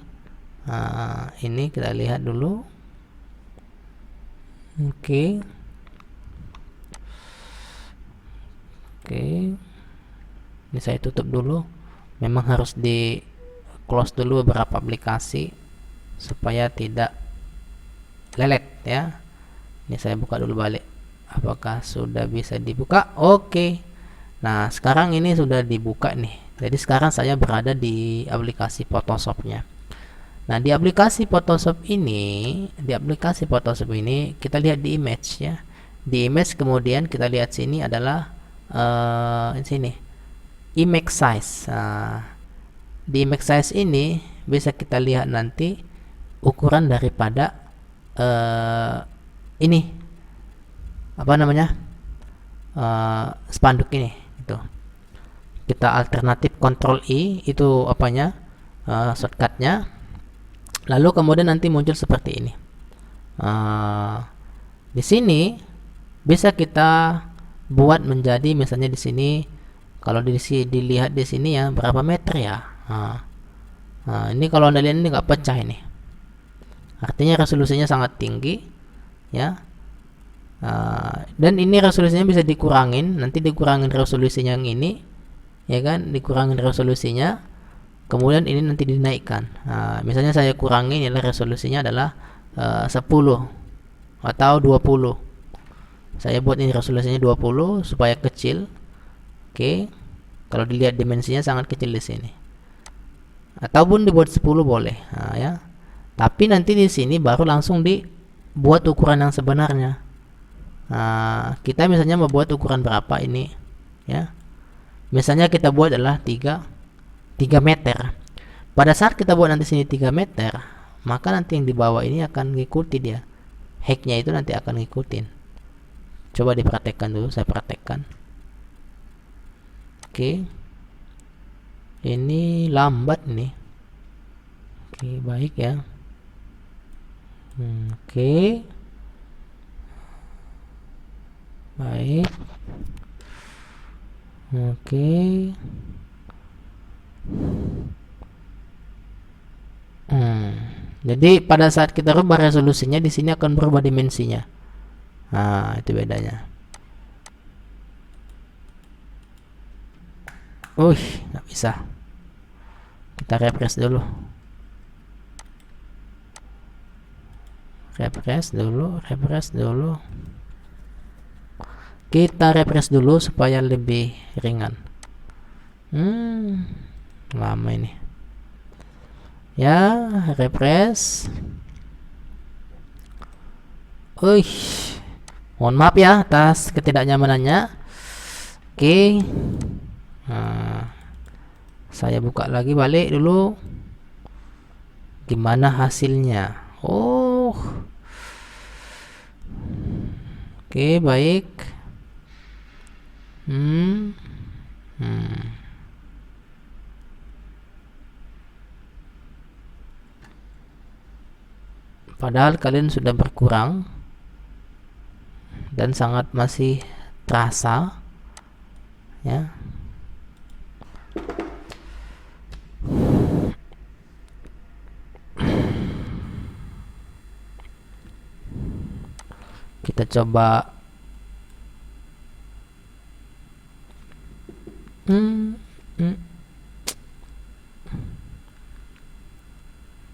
Nah, ini kita lihat dulu. Oke. Ini saya tutup dulu. Memang harus di close dulu beberapa aplikasi supaya tidak lelet ya. Ini saya buka dulu balik. Apakah sudah bisa dibuka? Oke. Nah, sekarang ini sudah dibuka nih. Jadi sekarang saya berada di aplikasi Photoshopnya. Nah, di aplikasi Photoshop ini kita lihat di image ya. Di image kemudian kita lihat sini adalah sini image size. Di image size ini bisa kita lihat nanti ukuran daripada ini apa namanya, spanduk ini itu. Kita alternatif Ctrl I itu apanya, shortcutnya. Lalu kemudian nanti muncul seperti ini. Di sini bisa kita buat menjadi, misalnya di sini kalau dilihat di sini ya berapa meter ya. Ini kalau Anda lihat ini nggak pecah ini, artinya resolusinya sangat tinggi ya. Dan ini resolusinya bisa dikurangin, nanti dikurangin resolusinya yang ini ya kan, dikurangin resolusinya, kemudian ini nanti dinaikkan. Misalnya saya kurangin adalah resolusinya adalah 10 atau 20. Saya buat ini resolusinya 20 supaya kecil. Oke. Kalau dilihat dimensinya sangat kecil di sini. Ataupun dibuat 10 boleh. Ya. Tapi nanti di sini baru langsung dibuat ukuran yang sebenarnya. Kita misalnya membuat ukuran berapa ini ya. Misalnya kita buat adalah 3 meter. Pada saat kita buat nanti sini 3 meter, maka nanti yang di bawah ini akan ngikuti dia. Height-nya itu nanti akan ngikutin. Coba dipraktekkan dulu, saya praktekkan. Oke. Ini lambat nih. Oke, baik ya. Oke. Baik. Oke. Jadi pada saat kita rubah resolusinya di sini akan berubah dimensinya. Itu bedanya. Nggak bisa. Kita refresh dulu. Kita refresh dulu supaya lebih ringan. Lama ini. Ya, refresh. Mohon maaf ya atas ketidaknyamanannya. Oke. Saya buka lagi balik dulu. Gimana hasilnya? Oke, baik. Padahal kalian sudah berkurang dan sangat masih terasa ya. Kita coba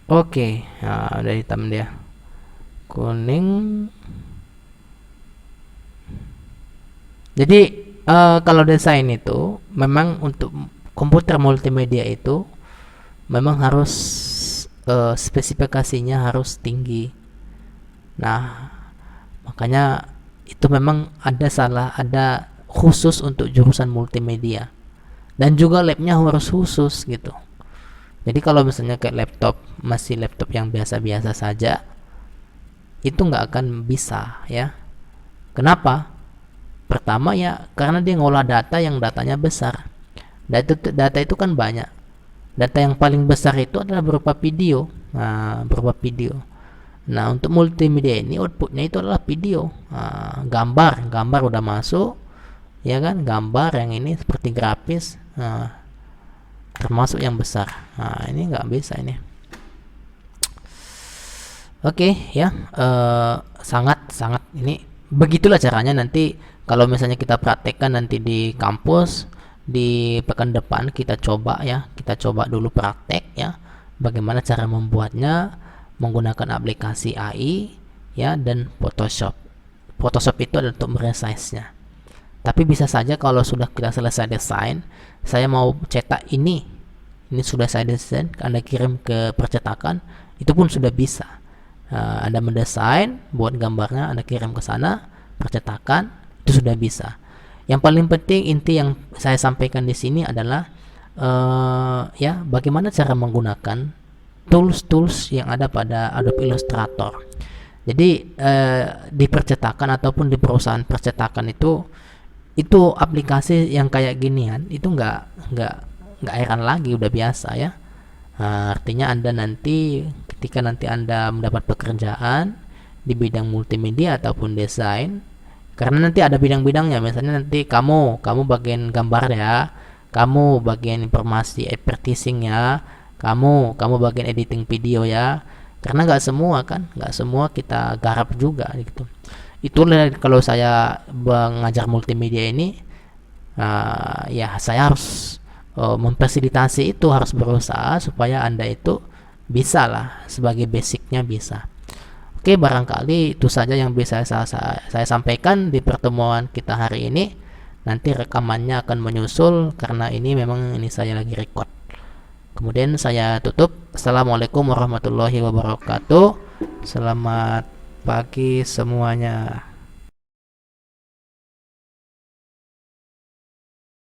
Oke, nah, udah hitam dia. Kuning. Jadi kalau desain itu memang untuk komputer multimedia itu memang harus spesifikasinya harus tinggi. Nah, makanya itu memang ada khusus untuk jurusan multimedia dan juga labnya harus khusus gitu. Jadi kalau misalnya kayak laptop, masih laptop yang biasa-biasa saja, itu nggak akan bisa ya. Kenapa? Pertama ya karena dia ngolah data yang datanya besar. Data itu kan banyak. Data yang paling besar itu adalah berupa video. Nah, berupa video. Nah, untuk multimedia ini outputnya itu adalah video. Nah, gambar udah masuk, ya kan? Gambar yang ini seperti grafis, termasuk yang besar. Nah, ini nggak bisa ini. Oke, ya, sangat ini begitulah caranya nanti kalau misalnya kita praktekkan nanti di kampus di pekan depan kita coba ya, kita coba dulu praktek ya, bagaimana cara membuatnya menggunakan aplikasi AI ya dan Photoshop. Photoshop itu adalah untuk meresize-nya. Tapi bisa saja kalau sudah kita selesai desain, saya mau cetak ini sudah saya desain, Anda kirim ke percetakan, itu pun sudah bisa. Anda mendesain, buat gambarnya, Anda kirim ke sana, percetakan, itu sudah bisa. Yang paling penting inti yang saya sampaikan di sini adalah ya bagaimana cara menggunakan tools yang ada pada Adobe Illustrator. Jadi di percetakan ataupun di perusahaan percetakan itu aplikasi yang kayak ginian itu nggak heran lagi, udah biasa ya. Artinya Anda nanti ketika nanti Anda mendapat pekerjaan di bidang multimedia ataupun desain, karena nanti ada bidang-bidangnya, misalnya nanti kamu bagian gambar ya, kamu bagian informasi advertising ya, kamu bagian editing video ya, karena nggak semua kita garap juga gitu. Itulah kalau saya mengajar multimedia ini, ya saya harus memfasilitasi itu, harus berusaha supaya Anda itu bisa lah, sebagai basicnya bisa. Oke, barangkali itu saja yang bisa saya sampaikan di pertemuan kita hari ini. Nanti rekamannya akan menyusul karena ini memang ini saya lagi record. Kemudian saya tutup. Assalamualaikum warahmatullahi wabarakatuh. Selamat pagi semuanya.